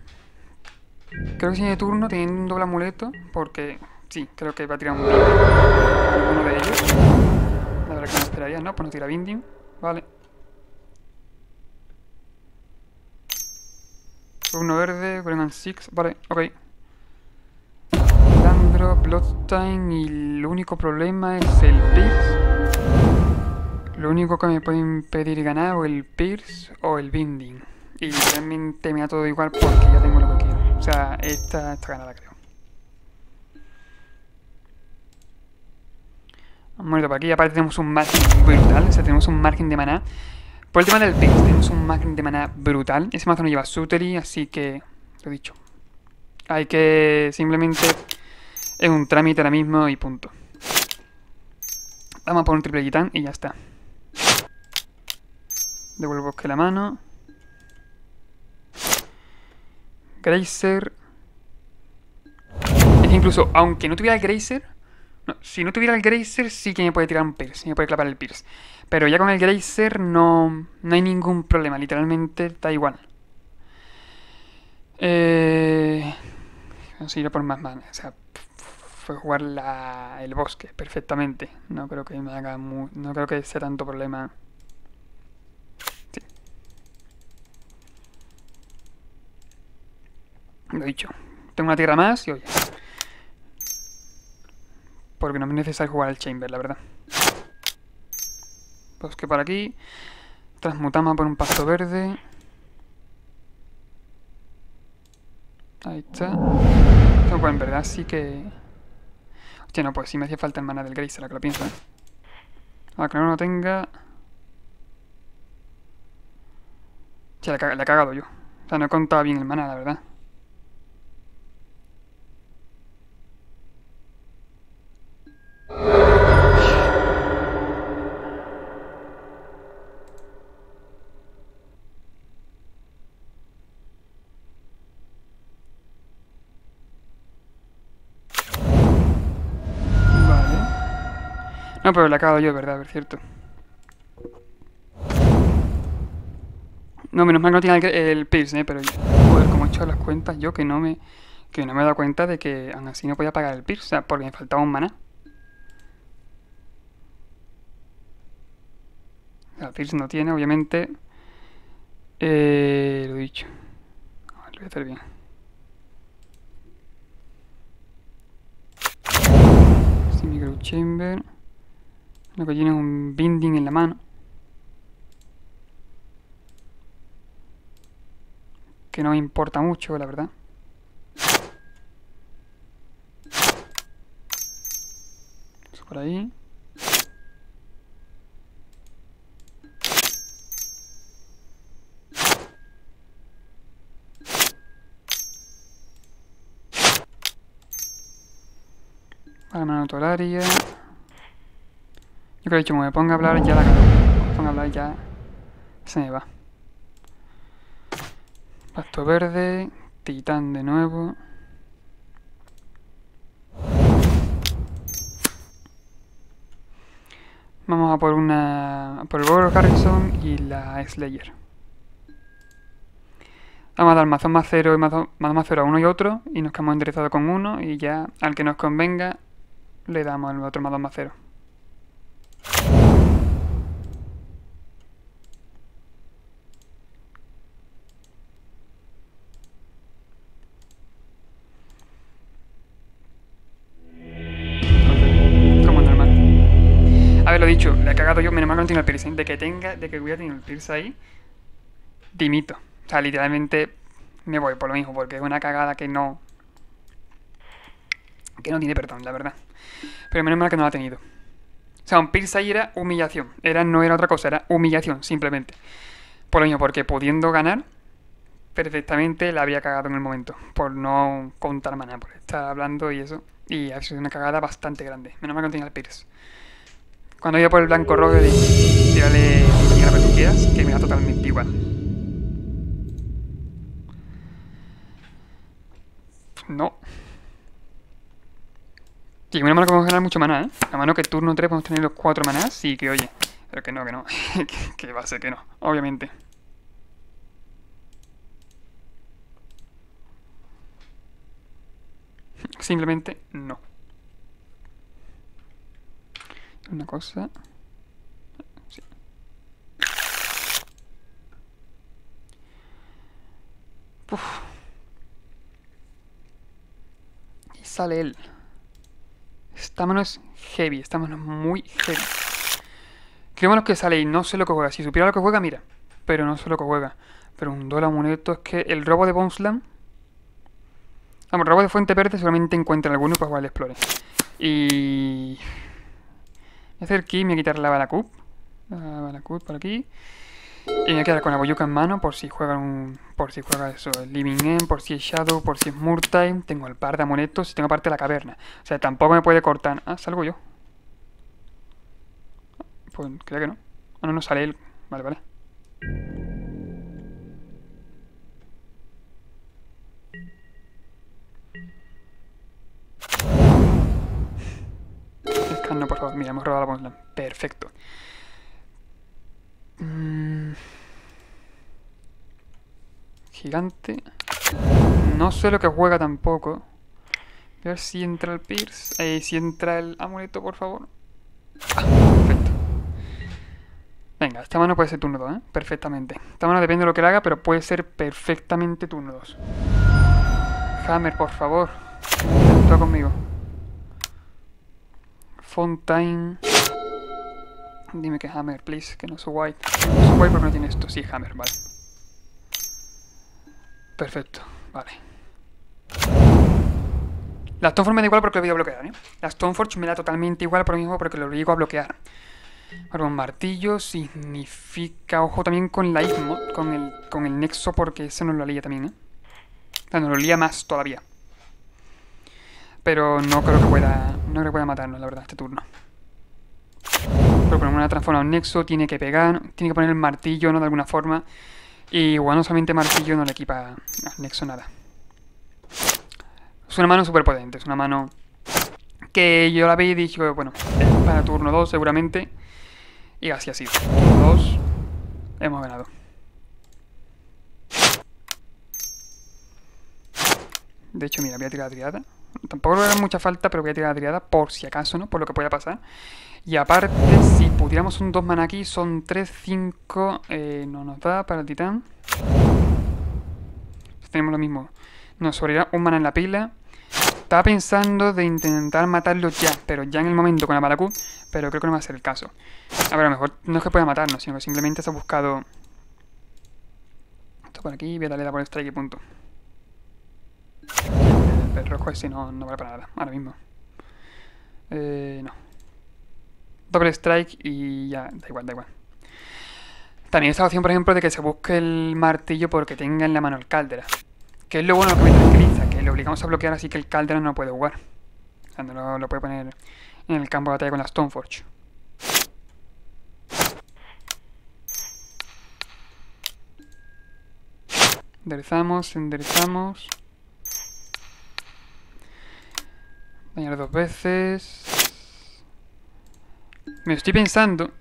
creo que si de turno teniendo un doble amuleto, porque sí, creo que va a tirar un binding alguno de ellos. La verdad que no esperaría, ¿no? Pues no tira binding, vale. Uno verde, Brennan Six, vale, ok. Landro, Bloodstine y el único problema es el Pierce. Lo único que me puede impedir ganar o el Pierce o el Binding. Y realmente me da todo igual porque ya tengo lo que quiero. O sea, esta está ganada, creo. Vamos a ir por aquí. Aparte tenemos un margen brutal. O sea, tenemos un margen de maná. Por el tema del Pierce tenemos un margen de maná brutal. Ese mazo no lleva Suttery, así que... Lo he dicho. Hay que... Simplemente... Es un trámite ahora mismo y punto. Vamos a poner un triple Gitán y ya está. Devuelvo bosque la mano. Grazer. Es que incluso, aunque no tuviera el Grazer... No, si no tuviera el Grazer sí que me puede tirar un Pierce. Me puede clavar el Pierce. Pero ya con el Grazer no hay ningún problema. Literalmente da igual. Vamos a ir a por más mana. O sea, fue jugar el bosque perfectamente. No creo que me haga no creo que sea tanto problema. Sí. Lo he dicho. Tengo una tierra más y oye. Porque no me es necesario jugar al Chamber, la verdad. Bosque por aquí. Transmutamos por un pasto verde. Ahí está. Bueno, en verdad sí que... Hostia, no, pues sí me hacía falta el mana del Grazer, ahora que lo pienso, Ahora que no lo tenga... Hostia, le he cagado yo. O sea, no he contado bien el mana, la verdad. No, pero la he cagado yo, ¿verdad? Es cierto. No, menos mal que no tiene el Pierce, pero... Joder, como echado las cuentas yo que no me he dado cuenta de que aún así no podía pagar el Pierce, o sea, porque me faltaba un maná. El Pierce no tiene, obviamente. Lo dicho. A ver, lo voy a hacer bien. Este Micro Chamber. Lo que tiene es un binding en la mano. Que no me importa mucho, la verdad. Eso por ahí. Vale, mano tolaria. Yo creo que he dicho, como me ponga a hablar ya la cago. Me ponga a hablar ya. Se me va. Pasto verde. Titán de nuevo. Vamos a por por el Bogor Harrison y la Slayer. Vamos a dar mazón más 0 y mazón más 0 a uno y otro. Y nos quedamos enderezados con uno. Y ya al que nos convenga le damos el otro mazón más 0. Como normal. A ver, lo dicho, le he cagado yo, menos mal que no tengo el piercing. De que hubiera tenido el piercing ahí, dimito. O sea, literalmente me voy por lo mismo, porque es una cagada que no tiene perdón, la verdad. Pero menos mal que no lo ha tenido. O sea, un piercing ahí era humillación. No era otra cosa, era humillación, simplemente. Por lo mismo, porque pudiendo ganar, perfectamente la había cagado en el momento. Por no contar maná, por estar hablando y eso. Y ha sido una cagada bastante grande. Menos mal que no tenía el piercing. Cuando iba por el blanco rojo, dije, tírale a lo que tú quieras, que me da totalmente igual. No. Sí, menos mal que vamos a ganar mucho maná, ¿eh? A mano que turno 3 podemos tener los 4 manás y que oye. Pero que no. que va a ser que no, obviamente. Simplemente no. Una cosa. Sí. Uf. Y sale él. Esta mano es heavy, esta mano es muy heavy. Creo que sale y no sé lo que juega. Si supiera lo que juega, mira. Pero no sé lo que juega. Pero un dólar amuleto es que el robo de Boneslam. Vamos, robo de Fuente Verde seguramente encuentra alguno para jugar al Explore. Y... voy a hacer aquí, me voy a quitar la Balacup. La Balacup por aquí. Y me voy a quedar con la Boyuka en mano por si juega eso, el Living End, por si es Shadow, por si es Murtime. Tengo el par de amuletos y tengo aparte la caverna. O sea, tampoco me puede cortar. Ah, salgo yo. Pues creo que no. Ah, no, no sale él. Vale. Escano, por favor. Mira, hemos robado la Boneslam. Perfecto. Gigante. No sé lo que juega tampoco. Voy a ver si entra el Pierce. Si entra el amuleto, por favor. Perfecto. Venga, esta mano puede ser turno 2, ¿eh? Perfectamente. Esta mano depende de lo que le haga, pero puede ser perfectamente turno 2. Hammer, por favor. Está conmigo. Fontaine. Dime que Hammer, please, que no es white. No es white porque no tiene esto. Sí, Hammer, vale. Perfecto, vale. La Stoneforge me da igual porque lo voy a bloquear, ¿eh? La Stoneforge me da totalmente igual por lo mismo porque lo llego a bloquear. Ahora, un martillo significa... ojo también con la Igmo, con el Nexo, porque eso nos lo lía también, ¿eh? O sea, nos lo lía más todavía. Pero no creo que pueda matarnos, la verdad, este turno. Pero con una transforma un Nexo, tiene que pegar, tiene que poner el martillo, ¿no? De alguna forma. Y igual no solamente martillo no le equipa al Nexo nada. Es una mano súper potente, es una mano que yo la vi y dije, bueno, es para turno 2 seguramente. Y así ha sido. Turno 2, hemos ganado. De hecho, mira, voy a tirar la triada. Tampoco le hará mucha falta, pero voy a tirar la triada por si acaso, ¿no? Por lo que pueda pasar. Y aparte, si pudiéramos un 2 mana aquí, son 3, 5... no nos da para el titán. Pues tenemos lo mismo. Nos sobraría un mana en la pila. Estaba pensando de intentar matarlo ya, pero ya en el momento con la Malaku, pero creo que no va a ser el caso. A ver, a lo mejor no es que pueda matarnos, sino que simplemente se ha buscado... Esto por aquí, voy a darle la por strike y punto. El rojo ese no vale para nada, ahora mismo. No. Doble strike y ya, da igual, da igual. También esta opción, por ejemplo, de que se busque el martillo porque tenga en la mano el Caldera. Que es lo bueno que me tranquiliza, que le obligamos a bloquear así que el Caldera no puede jugar. O sea, no lo puede poner en el campo de batalla con la Stoneforge. Enderezamos, enderezamos. Dañar 2 veces. Me estoy pensando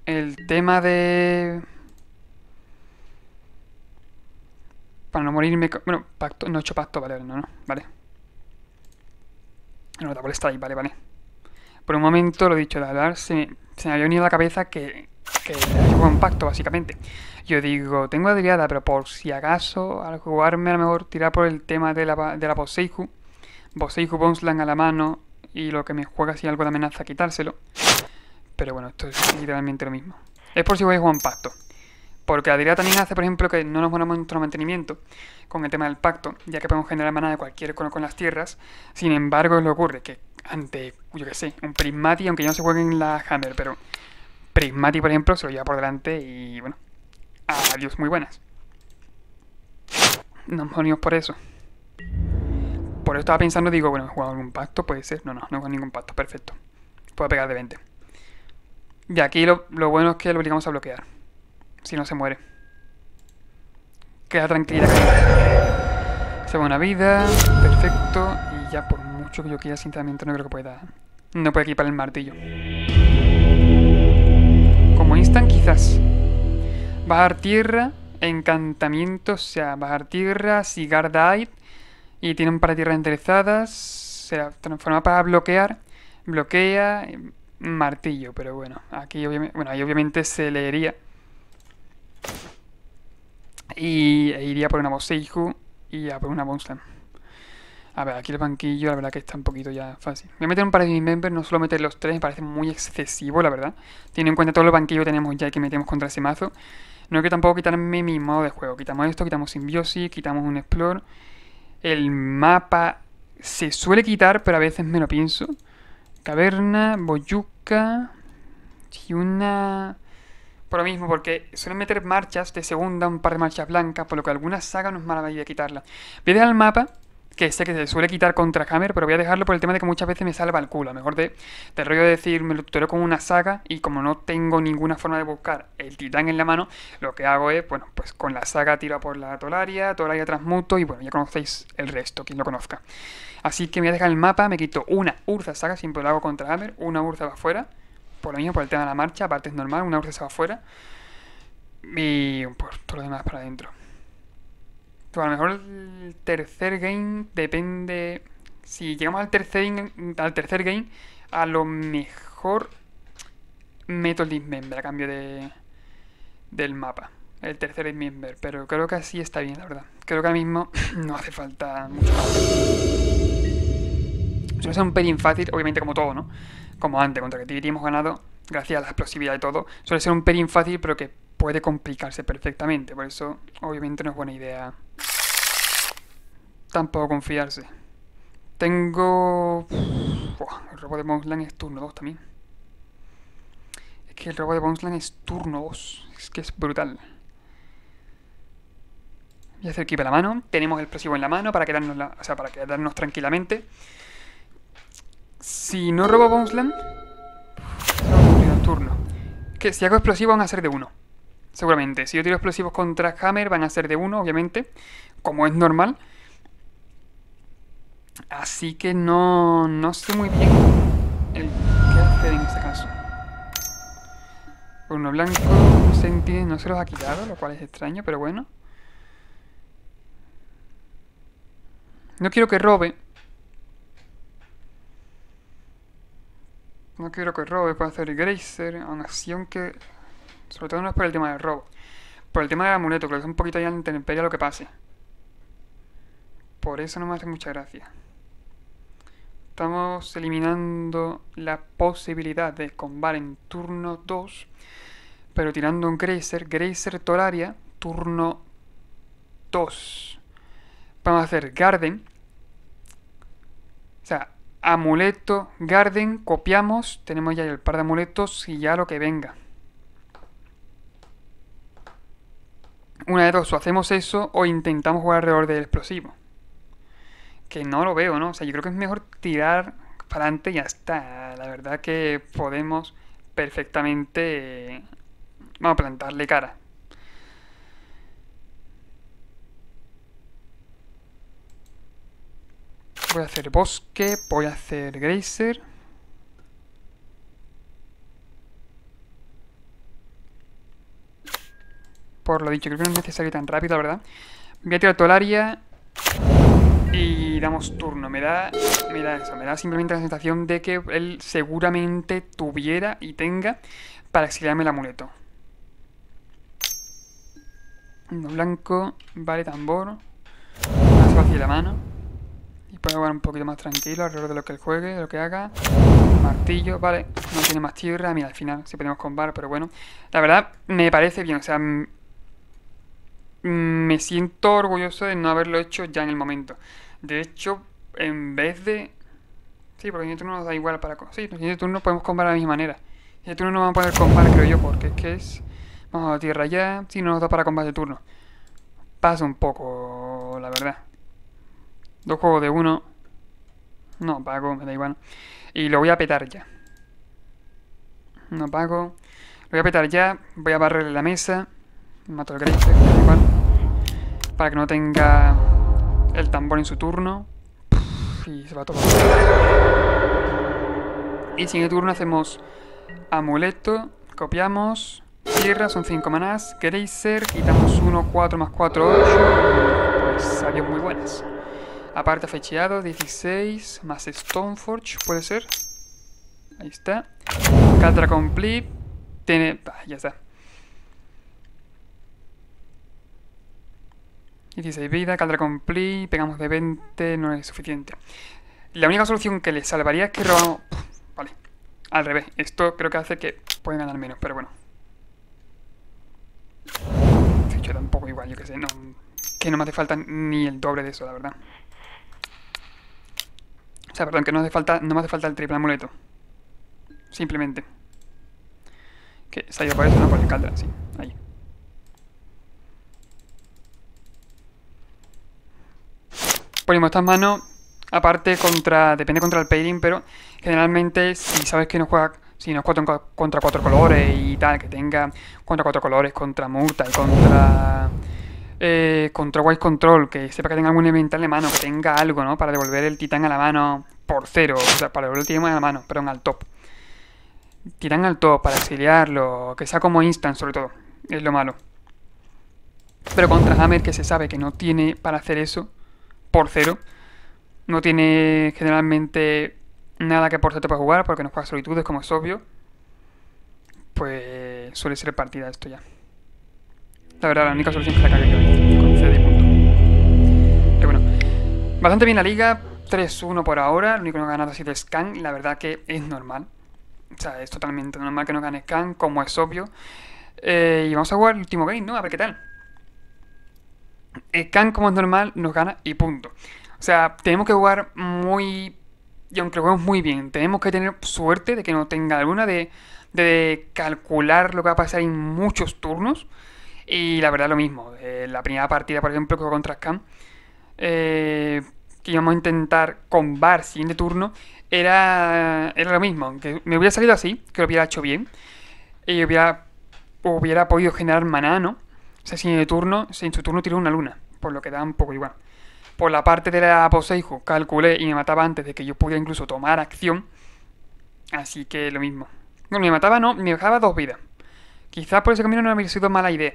el tema de... Para no morirme... Bueno, pacto, no he hecho pacto, vale, no, vale. No, double strike, vale. Por un momento, lo dicho, de hablar, se me había venido a la cabeza que yo un pacto, básicamente. Yo digo, tengo adriada, pero por si acaso, al jugarme a lo mejor tirar por el tema de la Boseiju. Boseiju Bonesland a la mano y lo que me juega si algo de amenaza quitárselo. Pero bueno, esto es literalmente lo mismo. Es por si voy a jugar un pacto. Porque la Adriada también hace, por ejemplo, que no nos ponemos nuestro mantenimiento con el tema del pacto, ya que podemos generar mana de cualquier con las tierras. Sin embargo, le ocurre que ante, yo que sé, un Prismati, aunque ya no se juegue en la Hammer, pero Prismati, por ejemplo, se lo lleva por delante y bueno, adiós, muy buenas. Nos unimos por eso. Por eso estaba pensando, digo, bueno, ¿he jugado algún pacto? Puede ser. No he jugado ningún pacto, perfecto. Puedo pegar de 20. Y aquí lo bueno es que lo obligamos a bloquear. Si no se muere. Queda tranquila. Se va una vida. Perfecto. Y ya por mucho que yo quiera, sinceramente no creo que pueda. No puede equipar el martillo. Como instant quizás. Bajar tierra. Encantamiento. O sea, bajar tierra. Cigar Dive. Y tiene un par de tierras enderezadas. Se transforma para bloquear. Bloquea. Martillo. Pero bueno. Aquí obviamente. Bueno, ahí obviamente se leería. Y iría por una Boseiju y a por una Bonesland. A ver, aquí el banquillo, la verdad que está un poquito ya fácil. Voy a meter un par de Dismember, no solo meter los 3, me parece muy excesivo, la verdad. Teniendo en cuenta todos los banquillos que tenemos ya y que metemos contra ese mazo. No quiero tampoco quitarme mi modo de juego. Quitamos esto, quitamos Simbiosis, quitamos un Explore. El mapa se suele quitar, pero a veces me lo pienso. Caverna, Boyuca y una... Por lo mismo, porque suelen meter marchas de segunda, un par de marchas blancas, por lo que algunas sagas no es mala idea quitarla. Voy a dejar el mapa, que sé que se suele quitar contra Hammer, pero voy a dejarlo por el tema de que muchas veces me salva el culo. A lo mejor de rollo de decir, me lo tutoreo con una saga, y como no tengo ninguna forma de buscar el titán en la mano, lo que hago es, bueno, pues con la saga tiro por la Tolaria transmuto, y bueno, ya conocéis el resto, quien lo conozca. Así que me voy a dejar el mapa, me quito una Urza saga, siempre lo hago contra Hammer, una Urza va afuera. Por lo mismo, por el tema de la marcha, aparte es normal, una Urza se va afuera. Y por todo lo demás para adentro. Pero a lo mejor el tercer game depende... Si llegamos al tercer game, a lo mejor meto el Dismember a cambio del mapa. El tercer Dismember. Pero creo que así está bien, la verdad. Creo que ahora mismo no hace falta mucho más. Suele ser un pelín fácil, obviamente como todo, ¿no? Como antes, contra Creativity hemos ganado, gracias a la explosividad y todo. Suele ser un pelín fácil, pero que puede complicarse perfectamente. Por eso, obviamente, no es buena idea tampoco confiarse. Tengo... el robo de Bonesland es turno 2 también. Es que el robo de Bonesland es turno 2. Es que es brutal. Voy a hacer equipo a la mano. Tenemos el explosivo en la mano para quedarnos tranquilamente. Si no robo Bonesland, se va a ocurrir un turno. Que si hago explosivo van a ser de 1. Seguramente. Si yo tiro explosivos contra Hammer van a ser de 1, obviamente. Como es normal. Así que no sé muy bien qué hacer en este caso. Uno blanco, Sentinel no se los ha quitado, lo cual es extraño, pero bueno. No quiero que robe. No quiero que robe. Puedo hacer Grazer. Aún así, aunque... Sobre todo no es por el tema del robo. Por el tema del amuleto, que le da un poquito ya en intemperie a lo que pase. Por eso no me hace mucha gracia. Estamos eliminando la posibilidad de combar en turno 2. Pero tirando un Grazer. Grazer Tolaria. Turno 2. Vamos a hacer Garden. O sea, amuleto, Garden, copiamos. Tenemos ya el par de amuletos y ya lo que venga. Una de dos, o hacemos eso o intentamos jugar alrededor del explosivo. Que no lo veo, ¿no? O sea, yo creo que es mejor tirar para adelante y ya está. La verdad que podemos perfectamente... vamos a plantarle cara. Voy a hacer bosque, voy a hacer Grazer. Por lo dicho, creo que no es necesario tan rápido, la verdad. Voy a tirar Tolaria y damos turno. Me da eso, me da simplemente la sensación de que él seguramente tuviera y tenga para exiliarme el amuleto. Uno blanco, vale, tambor. Más fácil la mano. Y puedo jugar un poquito más tranquilo alrededor de lo que él juegue, de lo que haga. Martillo, vale, no tiene más tierra. Mira, al final sí podemos combar, pero bueno. La verdad, me parece bien, o sea... me siento orgulloso de no haberlo hecho ya en el momento. De hecho, en vez de... Sí, porque en este turno nos da igual para... Sí, en este turno podemos combar de la misma manera. En este turno no vamos a poder combar, creo yo, porque es que es... Vamos a tierra ya. Sí, no nos da para combar de turno. Pasa un poco, la verdad. Dos juegos de uno. No pago, me da igual. Y lo voy a petar ya. No pago. Lo voy a petar ya. Voy a barrerle la mesa. Mato al Grazer, me da igual. Para que no tenga el tambor en su turno. Y se va todo. Y si en el turno hacemos amuleto, copiamos, tierra, son 5 manás, Grazer, quitamos 1, 4 más 4, 8. Pues salió muy buenas. Aparte fecheado, 16, más Stoneforge, puede ser. Ahí está. Caldra Complete. Tiene... ya está. 16 vida, Caldra Complete, pegamos de 20, no es suficiente. La única solución que le salvaría es que robamos... Vale, al revés. Esto creo que hace que pueden ganar menos, pero bueno. Ficho tampoco igual, yo que sé, no... Que no me hace falta ni el doble de eso, la verdad. O sea, perdón, que no me hace falta el triple amuleto. Simplemente. Que se ha ido por eso, no por el Caldra, sí, ahí. Ponemos estas manos, aparte depende contra el pairing, pero generalmente si sabes que no juega, si no juega contra 4 colores y tal, que tenga contra 4 colores, contra Murta y contra Wise Control, que sepa que tenga algún elemental de mano, que tenga algo, ¿no? Para devolver el titán a la mano por 0, o sea, para devolver el titán a la mano, perdón, al top. Titán al top, para exiliarlo, que sea como instant sobre todo, es lo malo. Pero contra Hammer, que se sabe que no tiene para hacer eso, por 0. No tiene generalmente nada que por 0 para jugar, porque no juega solitudes, como es obvio. Pues suele ser partida esto ya. La verdad, la única solución es que la cague yo con CD y punto. Pero bueno, bastante bien la liga. 3-1 por ahora. Lo único que no ha ganado ha sido Scan. La verdad que es normal. O sea, es totalmente normal que no gane Scan, como es obvio. Y vamos a jugar el último game, ¿no? A ver qué tal. Scan, como es normal, nos gana y punto. O sea, tenemos que jugar muy... Y aunque lo juguemos muy bien, tenemos que tener suerte de que no tenga alguna de calcular lo que va a pasar en muchos turnos. Y la verdad lo mismo. La primera partida, por ejemplo, que fue contra Scan, que íbamos a intentar combar siguiente turno, era lo mismo. Que me hubiera salido así, que lo hubiera hecho bien. Y hubiera podido generar maná, ¿no? O sea, si en su turno tiró una luna, por lo que da un poco igual. Por la parte de la Poseiju calculé y me mataba antes de que yo pudiera incluso tomar acción. Así que lo mismo. Bueno, me mataba no, me dejaba 2 vidas. Quizás por ese camino no habría sido mala idea.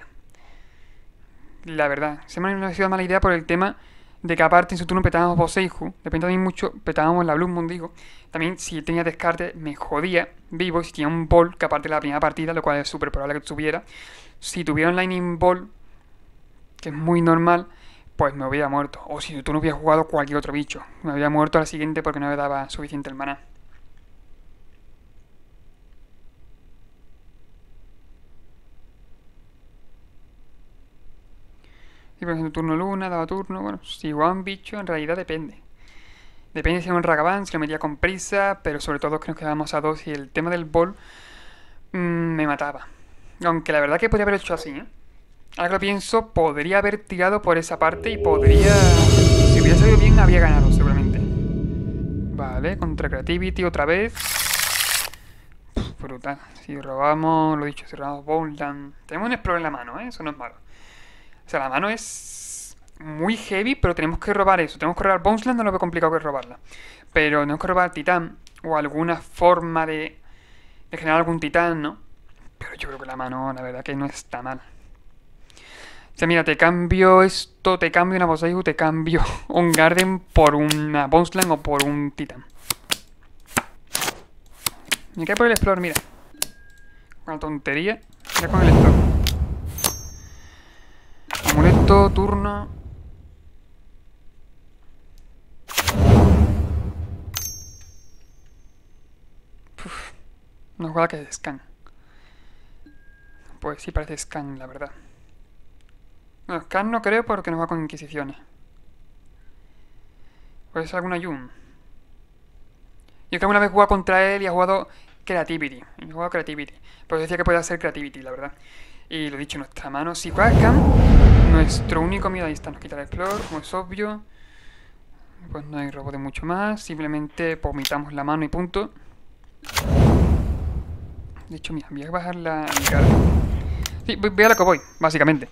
La verdad, se me habría sido mala idea por el tema de que aparte en su turno petábamos Boseiju, depende también mucho, petábamos la Blood Moon, digo. También si tenía descarte me jodía vivo, y si tenía un Ball, que aparte de la primera partida, lo cual es súper probable que tuviera. Si tuviera un Lightning Ball, que es muy normal, pues me hubiera muerto. O si tú no hubieras jugado cualquier otro bicho, me habría muerto a la siguiente porque no me daba suficiente el maná. Y por ejemplo, turno luna, daba turno. Bueno, si jugaba un bicho, en realidad depende. Depende si era un Ragavan, si lo metía con prisa, pero sobre todo que nos quedábamos a dos y el tema del ball me mataba. Aunque la verdad que podría haber hecho así, ¿eh? Ahora que lo pienso, podría haber tirado por esa parte y podría... Si hubiera salido bien, habría ganado seguramente. Vale, contra Creativity otra vez. Brutal. Si robamos, lo dicho, si robamos Bowland... Tenemos un Explore en la mano, ¿eh? Eso no es malo. O sea, la mano es muy heavy, pero tenemos que robar eso. Tenemos que robar Bonesland, no lo veo complicado que robarla. Pero tenemos que robar Titán o alguna forma de generar algún Titán, ¿no? Pero yo creo que la mano, la verdad que no está mal. O sea, mira, te cambio esto, te cambio una Boseiju, te cambio un Garden por una Bonesland o por un Titán. Me cae por el Explore, mira. Una tontería. Ya con el Explore. Amuleto, turno. Uf, una jugada que es Scan. Pues sí parece Scan, la verdad. No, Scan no creo porque no va con Inquisiciones. Puede ser alguna Yun. Yo creo que una vez jugado contra él y ha jugado Creativity. Y he jugado Creativity. Pues decía que podía ser Creativity, la verdad. Y lo dicho, nuestra mano, si juega Scan, nuestro único miedo ahí está, nos quita el Explore, como es obvio. Pues no hay robo de mucho más, simplemente vomitamos la mano y punto. De hecho, mira, voy a bajar la carga. Sí, voy a la que voy, básicamente.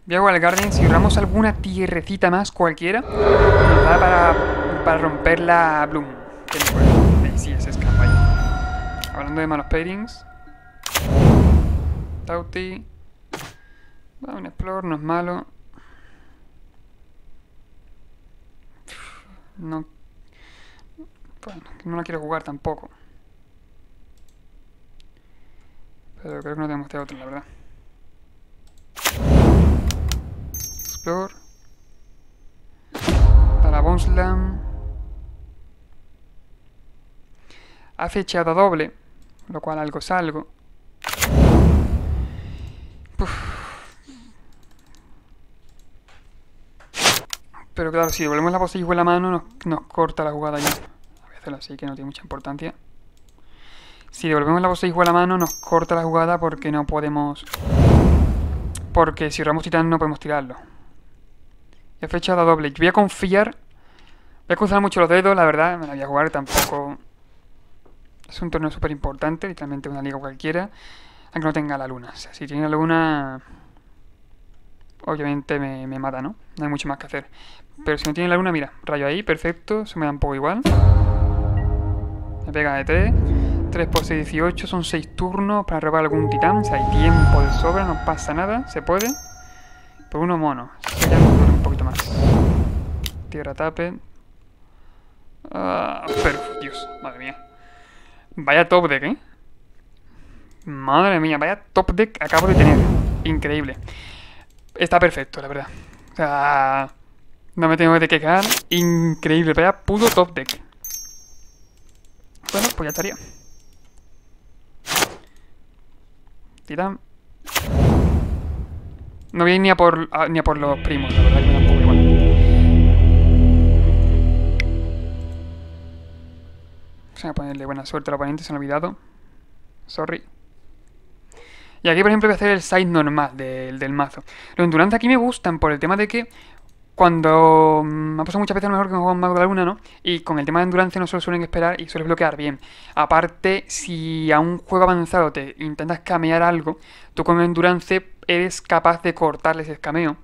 Voy a jugar al Guardian, si ahorramos alguna tierrecita más, cualquiera, nos da para romper la Bloom. Que no puede. Sí, ese escampo ahí. Hablando de malos pairings. Tauti. Va, un Explore, no es malo. No. Bueno, no la quiero jugar tampoco. Pero creo que no tenemos de otro, la verdad. Explore. Para Boneslam. Ha fechado doble, lo cual algo es algo. Pero claro, si devolvemos la Boseiju en la mano, nos corta la jugada ya. Voy a hacerlo así, que no tiene mucha importancia. Si devolvemos la Boseiju a la mano, nos corta la jugada porque no podemos... Porque si robamos Titán no podemos tirarlo. Y he fechado doble. Voy a confiar. Voy a cruzar mucho los dedos, la verdad. Me la voy a jugar tampoco... Es un torneo súper importante, literalmente una liga cualquiera. Aunque no tenga la luna. O sea, si tiene la luna... Obviamente me mata, ¿no? No hay mucho más que hacer. Pero si no tiene la luna, mira, rayo ahí, perfecto. Se me da un poco igual. Me pega de 3. 3 por 6, 18. Son 6 turnos para robar algún titán. Si hay tiempo de sobra, no pasa nada. Se puede. Por uno mono. Ya dura un poquito más. Tierra tape. Pero, Dios, madre mía. Vaya top deck, ¿eh? Madre mía, vaya top deck acabo de tener. Increíble. Está perfecto, la verdad. O sea, no me tengo que quejar. Increíble, vaya puto top deck. Bueno, pues ya estaría. Titán. No voy ni a por los primos, la verdad que me da un poco igual. Vamos a ponerle buena suerte al oponente, se me ha olvidado. Sorry. Y aquí, por ejemplo, voy a hacer el side normal del mazo. Los Endurance aquí me gustan por el tema de que cuando... me ha pasado muchas veces a lo mejor que me juego un mago de la luna, ¿no? Y con el tema de Endurance no se lo suelen esperar y suele bloquear bien. Aparte, si a un juego avanzado te intentas camear algo, tú con Endurance eres capaz de cortarle ese escameo.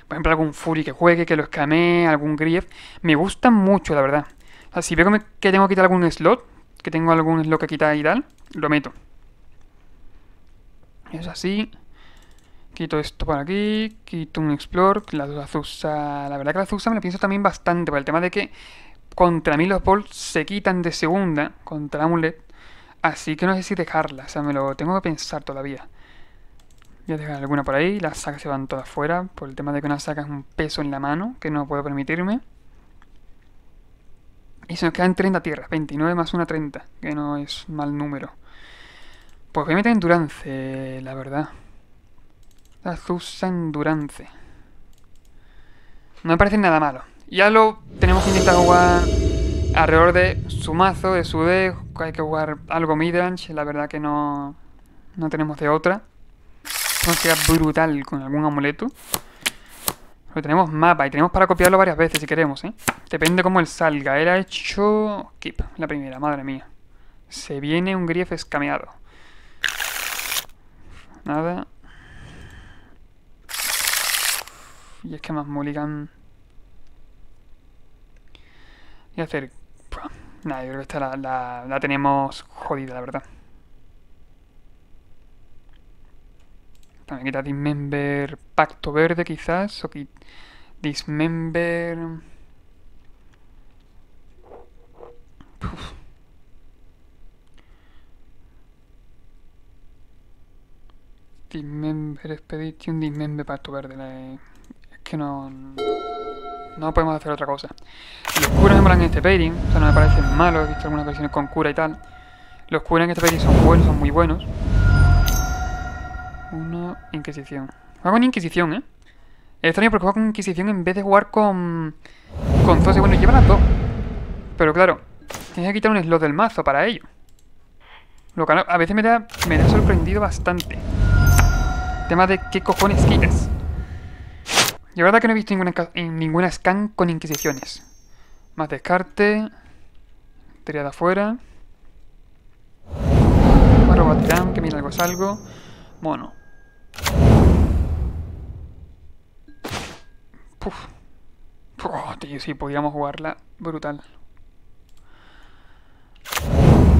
Por ejemplo, algún Fury que juegue, que lo escamee, algún Grief. Me gustan mucho, la verdad. O sea, si veo que tengo que quitar algún slot, que tengo algún slot que quitar y tal, lo meto. Es así. Quito esto por aquí, quito un Explore, la Azusa... La verdad que la Azusa me la pienso también bastante, por el tema de que contra mí los bolts se quitan de segunda contra Amulet, así que no sé si dejarla, o sea, me lo tengo que pensar todavía. Voy a dejar alguna por ahí, las sacas se van todas fuera, por el tema de que una saca es un peso en la mano, que no puedo permitirme. Y se nos quedan 30 tierras, 29 más una 30, que no es mal número. Pues voy a meter Endurance, la verdad. Azusa Endurance. No me parece nada malo. Ya lo tenemos que intentar jugar alrededor de su mazo, de su deck. Hay que jugar algo midrange. La verdad que no tenemos de otra. No sea brutal con algún amuleto. Pero tenemos mapa y tenemos para copiarlo varias veces si queremos, ¿eh? Depende cómo él salga. Él ha hecho... Keep, la primera, madre mía. Se viene un Grief escameado. Nada. Y es que más mulligan... Y hacer... Nada, yo creo que esta la tenemos jodida, la verdad. También quita Dismember Pacto Verde, quizás. O Dismember... Uf. Dismember Expedition, Dismember Pacto Verde. Es que no podemos hacer otra cosa. Los curas me molan en este pairing, o sea, no me parecen malos. He visto algunas versiones con cura y tal. Los curas en este pairing son buenos, son muy buenos. Uno, Inquisición. Juego con Inquisición, ¿eh? Es extraño porque juego con Inquisición en vez de jugar con Zose. Bueno, lleva las dos. Pero claro, tienes que quitar un slot del mazo para ello. Lo que a veces me da sorprendido bastante. Tema de qué cojones quitas. Y la verdad que no he visto ninguna scan con Inquisiciones. Más descarte. Triada afuera. Arroba tirán, que mira algo es algo. Mono. Puf. Oh, tío, si podíamos jugarla. Brutal.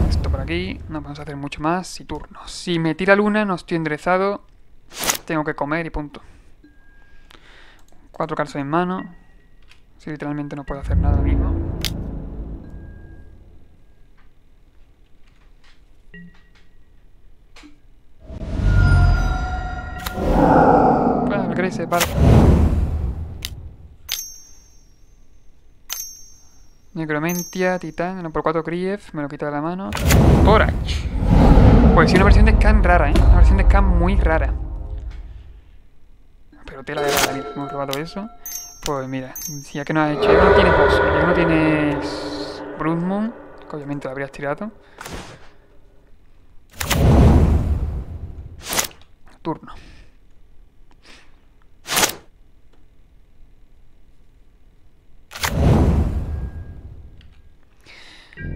Esto por aquí. No vamos a hacer mucho más. Y turno. Si me tira luna, no estoy enderezado. Tengo que comer y punto. 4 cartas en mano. Si literalmente no puedo hacer nada mismo. Crece, vale. Necromentia, Titán, no por 4 Grief, me lo quito de la mano. Torach. Pues sí, una versión de scan rara, ¿eh? Una versión de scan muy rara. Pero tela de rara, mira, hemos robado eso. Pues mira, si ya que no has hecho, ya que no tienes boss, ya que no tienes Bloodmoon, que obviamente lo habrías tirado. Turno.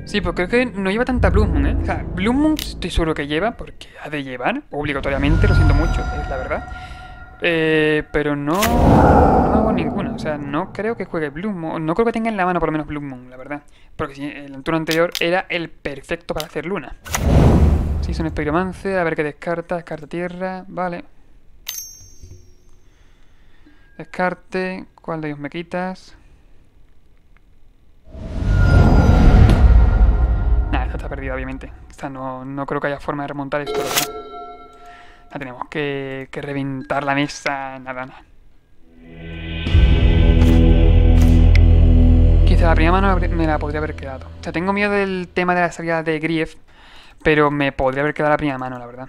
Sí, pues creo que no lleva tanta Bloodmoon, ¿eh? O sea, Bloodmoon estoy seguro que lleva, porque ha de llevar, obligatoriamente, lo siento mucho, es la verdad. Pero no hago ninguna, o sea, no creo que juegue Bloodmoon, no creo que tenga en la mano por lo menos Bloodmoon, la verdad. Porque si el turno anterior era el perfecto para hacer luna. Sí, son Spiromancer, a ver qué descarta tierra, vale. Descarte, ¿cuál de ellos me quitas? Está perdida, obviamente. O sea, no creo que haya forma de remontar esto, ¿verdad? Ya tenemos que reventar la mesa. Nada. Quizá la primera mano me la podría haber quedado. O sea, tengo miedo del tema de la salida de Grief, pero me podría haber quedado la primera mano, la verdad.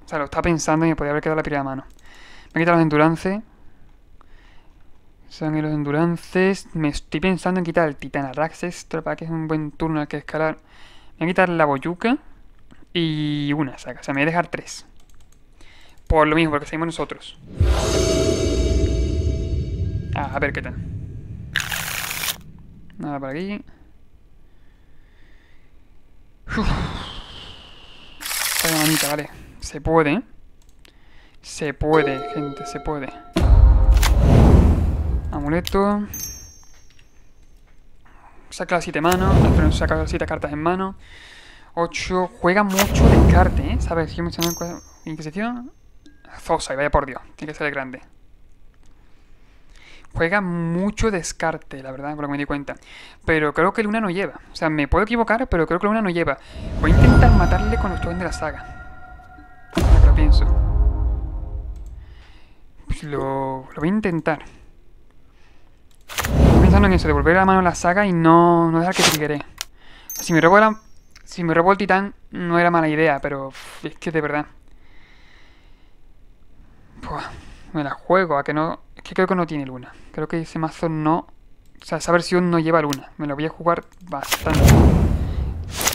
O sea, lo estaba pensando y me podría haber quedado la primera mano. Me he quitado los Endurance. Son los Endurances. Me estoy pensando en quitar el Titán Arax extra para que es un buen turno al que escalar. Voy a quitar la Boyuca y una saca. O sea, me voy a dejar 3. Por lo mismo, porque seguimos nosotros. A ver qué tal. Nada por aquí. Esta manita, vale. Se puede, ¿eh? Se puede, gente, se puede. Amuleto. Saca las 7 manos. Saca las 7 cartas en mano. 8. Juega mucho descarte, ¿eh? ¿Sabes? Yo me estoy en Inquisición. Zosa, y vaya por Dios, tiene que ser el grande. Juega mucho descarte, la verdad, por lo que me di cuenta. Pero creo que Luna no lleva. O sea, me puedo equivocar, pero creo que Luna no lleva. Voy a intentar matarle con los tokens de la saga. Ahora que lo pienso. Pues lo voy a intentar. Estoy pensando en eso, devolver la mano a la saga y no dejar que triggere. Si me robo el titán, no era mala idea, pero es que de verdad. Buah, me la juego a que no. Es que creo que no tiene luna. Creo que ese mazo no. O sea, esa versión no lleva luna. Me lo voy a jugar bastante.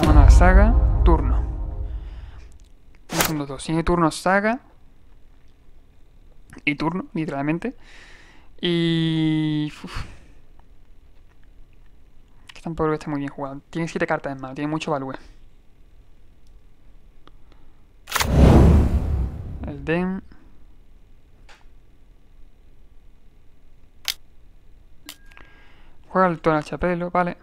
La mano a la saga. Turno. Segundo 2. Tiene turno saga. Y turno, literalmente. Y. Uf. Que tampoco creo que esté muy bien jugado. Tiene 7 cartas en mano. Tiene mucho value. El Den. Juega el tono al chapelo, vale.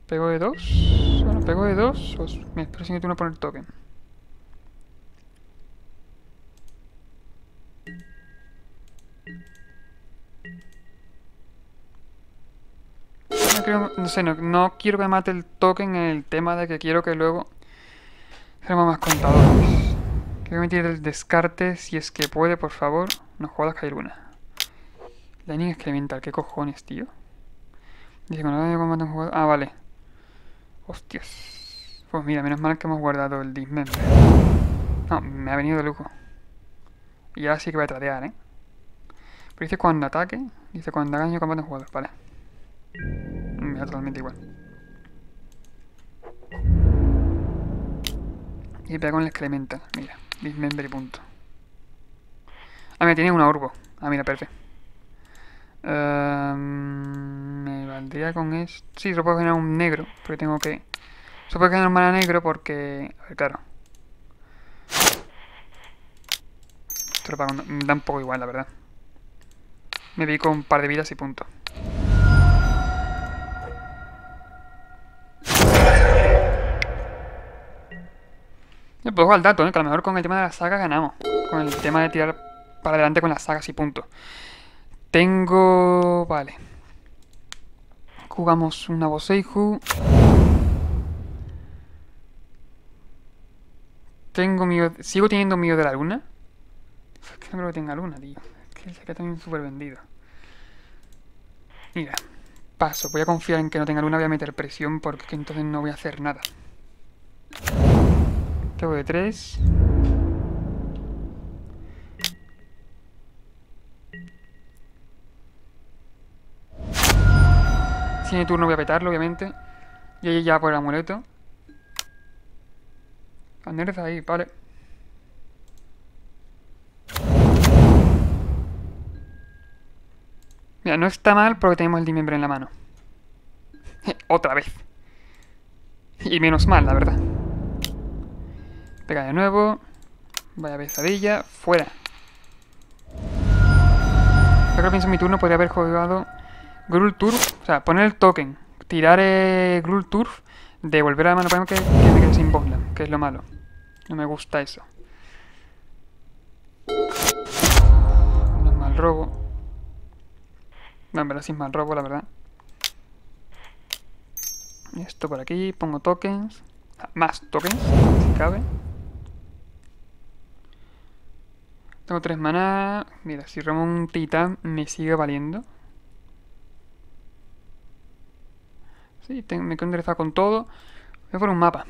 Pego de 2. Bueno, pego de 2. Me espero sin turno por el token. No sé, no quiero que me mate el token en el tema de que quiero que luego seamos más contadores. Quiero que me tire el descarte si es que puede, por favor. No jodas que hay luna. Lightning Excremental, ¿qué cojones, tío? Dice cuando daño combate un jugador. Ah, vale. Hostias. Pues mira, menos mal que hemos guardado el Dismember. No, me ha venido de lujo. Y ahora sí que voy a tradear, ¿eh? Pero dice cuando ataque. Dice cuando daño combate un jugador. Vale. Me da totalmente igual. Y pega con el Excremental. Mira, Dismember y punto. Ah, mira, tiene una Urbo. Ah, mira, perfecto. Me valdría con esto. Sí, solo puedo generar un negro. Porque tengo que. Solo puedo generar un mana negro porque. A ver, claro. Esto me da un poco igual, la verdad. Me vi con un par de vidas y punto. Yo puedo jugar al dato, ¿eh? Que a lo mejor con el tema de la saga ganamos. Con el tema de tirar para adelante con las sagas y punto. Tengo... Vale. Jugamos una Boseiju. Tengo mío... Sigo teniendo mío de la luna. Es que no creo que tenga luna, tío. Es que se queda también súper vendido. Mira. Paso. Voy a confiar en que no tenga luna. Voy a meter presión porque entonces no voy a hacer nada. Tengo de 3. Si mi turno voy a petarlo, obviamente. Y ahí ya por el amuleto. Anerza ahí, vale. Mira, no está mal porque tenemos el Dismember en la mano. Otra vez. Y menos mal, la verdad. Pega de nuevo. Vaya pesadilla. Fuera. Yo creo que pienso en mi turno podría haber jugado Gruul Turf. O sea, poner el token. Tirar Gruul Turf. Devolver a la mano para que me quede sin Boglan. Que es lo malo. No me gusta eso. No es mal robo. No, en verdad sí es mal robo, la verdad. Esto por aquí. Pongo tokens. Más tokens, si cabe. Tengo 3 maná. Mira, si robo un titán me sigue valiendo. Sí, me quedo enderezado con todo. Voy por un mapa.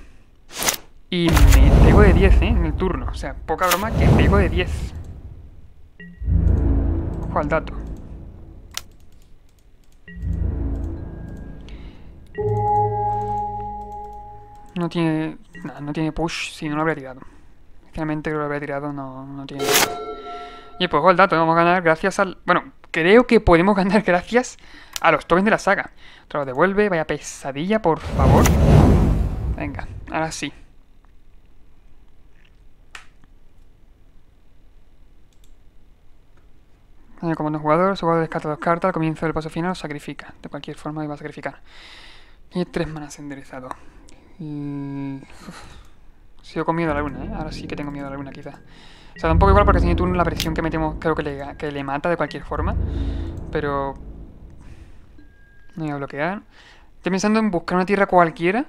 Y me pego de 10, en el turno. O sea, poca broma que pego de 10. Ojo al dato. No tiene... Nada, no tiene push. Si no lo habría tirado. Finalmente creo que lo habría tirado. No tiene... Y pues ojo al dato. Vamos a ganar gracias al... Bueno, creo que podemos ganar gracias a los tokens de la saga. Otra lo devuelve. Vaya pesadilla, por favor. Venga, ahora sí. Como un jugador, su jugador descarta 2 cartas, al comienzo del paso final lo sacrifica. De cualquier forma iba a sacrificar. Y 3 manas enderezado. Sigo con miedo a la luna, ¿eh? Ahora sí que tengo miedo a la luna, quizás. O sea, da un poco igual porque si turno la presión que metemos creo que le mata de cualquier forma. Pero... no voy a bloquear. Estoy pensando en buscar una tierra cualquiera.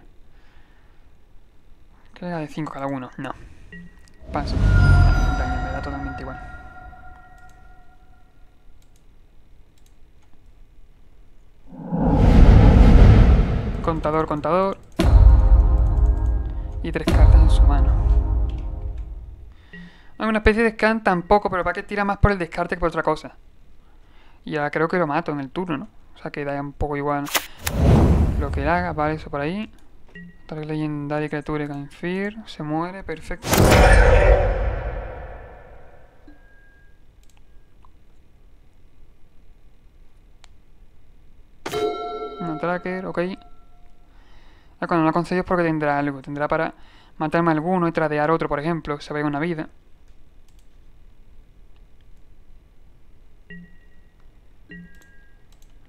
Que haga de 5 cada uno. No. Paso. Daño, me da totalmente igual. Contador, contador. Y 3 cartas en su mano. Hay una especie de scan tampoco, pero para que tira más por el descarte que por otra cosa. Y ahora creo que lo mato en el turno, ¿no? O sea que da un poco igual lo que haga. Vale, eso por ahí. Otra legendaria criatura Canfir. Se muere, perfecto. Un tracker, ok. Cuando no lo concedido es porque tendrá algo. Tendrá para matarme a alguno y tradear otro, por ejemplo. Se vaya una vida.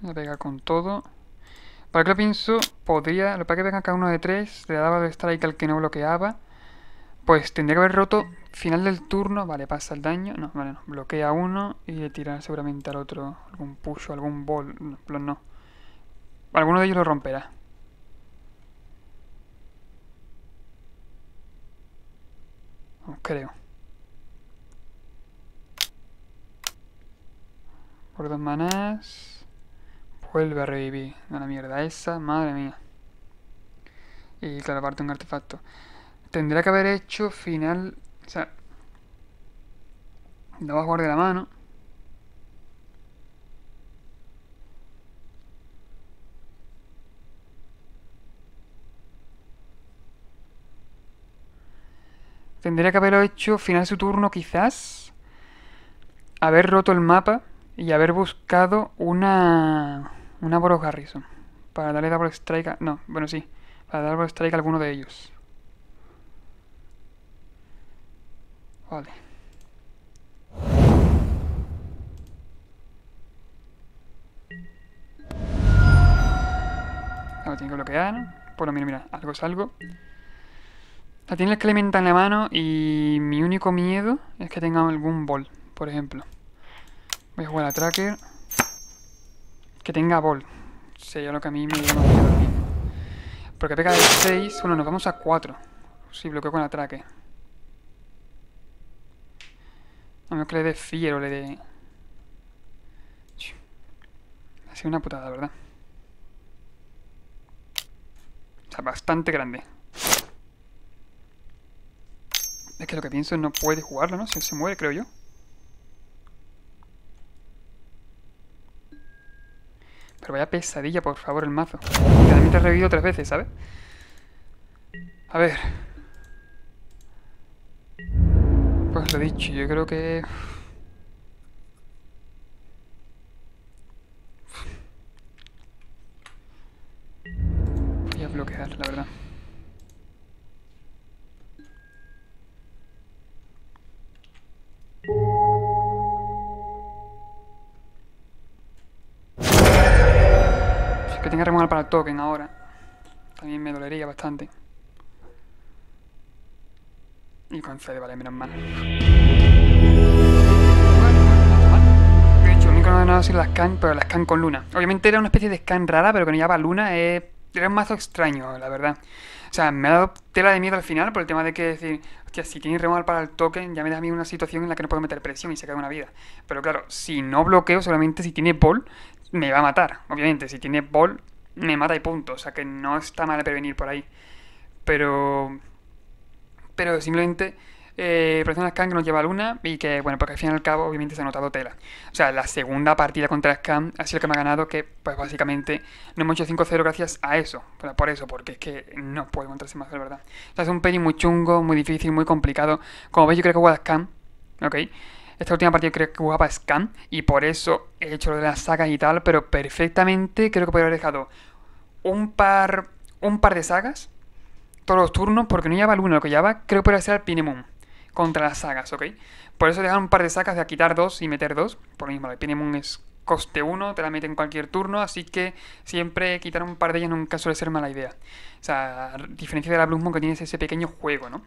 Voy a pegar con todo. Para que lo pienso, podría... Para que venga cada uno de 3, le daba el strike al que no bloqueaba. Pues tendría que haber roto final del turno. Vale, pasa el daño. No, vale, no. Bloquea uno y le tira seguramente al otro algún push o algún ball. No, no. Alguno de ellos lo romperá. Creo. Por 2 manás. Vuelve a revivir. A la mierda esa, madre mía. Y claro, aparte un artefacto. Tendría que haber hecho final... O sea... Lo vas a jugar de la mano. Tendría que haberlo hecho final de su turno quizás. Haber roto el mapa y haber buscado una Boros Garrison. Para darle double strike a... No, bueno sí. Para darle double strike a alguno de ellos. Vale. Ahora tiene que bloquear. Bueno, mira, algo es algo. La tiene el Clementa en la mano y mi único miedo es que tenga algún ball, por ejemplo. Voy a jugar a Tracker. Que tenga ball. Sería lo que a mí me llama miedo mismo. Porque pega de 6. Bueno, nos vamos a 4. Si bloqueo con Tracker. A menos que le dé Fear o le dé... Ha sido una putada, ¿verdad? O sea, bastante grande. Es que lo que pienso es no puede jugarlo, ¿no? Se muere, creo yo. Pero vaya pesadilla, por favor, el mazo. Y también te he revivido 3 veces, ¿sabes? A ver. Pues lo dicho, yo creo que... Voy a bloquear, la verdad. Que tenga removal para el token ahora. También me dolería bastante. Y concede, vale, menos mal. De hecho, lo único que no ha ganado ha sido la scan, pero la scan con luna. Obviamente era una especie de scan rara, pero que no llevaba luna. Era un mazo extraño, la verdad. O sea, me ha dado tela de miedo al final por el tema de que decir, hostia, si tiene removal para el token, ya me da a mí una situación en la que no puedo meter presión y se cae una vida. Pero claro, si no bloqueo, solamente si tiene ball, me va a matar. Obviamente, si tiene ball, me mata y punto. O sea que no está mal de prevenir por ahí. Pero simplemente parece una scan que nos lleva a luna y que, bueno, porque al fin y al cabo obviamente se ha notado tela. O sea, la segunda partida contra scan ha sido el que me ha ganado, que pues básicamente no hemos hecho 5-0 gracias a eso. Pero por eso, porque es que no puedo encontrarse más, de verdad. O sea, es un pedi muy chungo, muy difícil, muy complicado. Como veis, yo creo que jugaba scan, ¿ok? Esta última partida creo que jugaba scan y por eso he hecho lo de las sagas y tal, pero perfectamente creo que podría haber dejado un par de sagas todos los turnos, porque no llevaba luna, lo que llevaba creo que podría ser al Pinemon. contra las sagas, ¿ok? Por eso dejar un par de sagas de a quitar dos y meter dos. Por lo mismo, la Epidemium es coste uno, te la mete en cualquier turno, así que siempre quitar un par de ellas nunca suele ser mala idea. O sea, a diferencia de la Blood Moon que tienes ese pequeño juego, ¿no?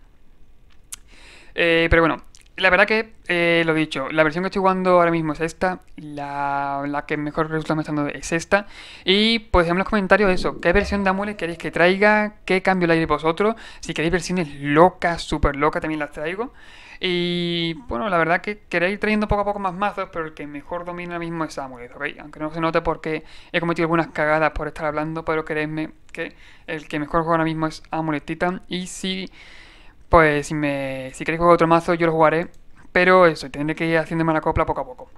Pero bueno, la verdad que, lo dicho, la versión que estoy jugando ahora mismo es esta, la que mejor resulta me está dando es esta. Y pues en los comentarios eso, qué versión de Amulet queréis que traiga, qué cambio le haréis vosotros, si queréis versiones locas, súper locas también las traigo. Y bueno, la verdad que queréis trayendo poco a poco más mazos, pero el que mejor domina ahora mismo es Amulet, ¿ok? Aunque no se note porque he cometido algunas cagadas por estar hablando, pero creedme que el que mejor juega ahora mismo es Amulet Titan. Y si pues si queréis jugar otro mazo, yo lo jugaré. Pero eso, tendré que ir haciéndome la copla poco a poco.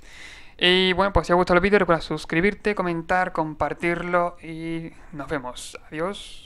Y bueno, pues si os ha gustado el vídeo, recuerda suscribirte, comentar, compartirlo y nos vemos. Adiós.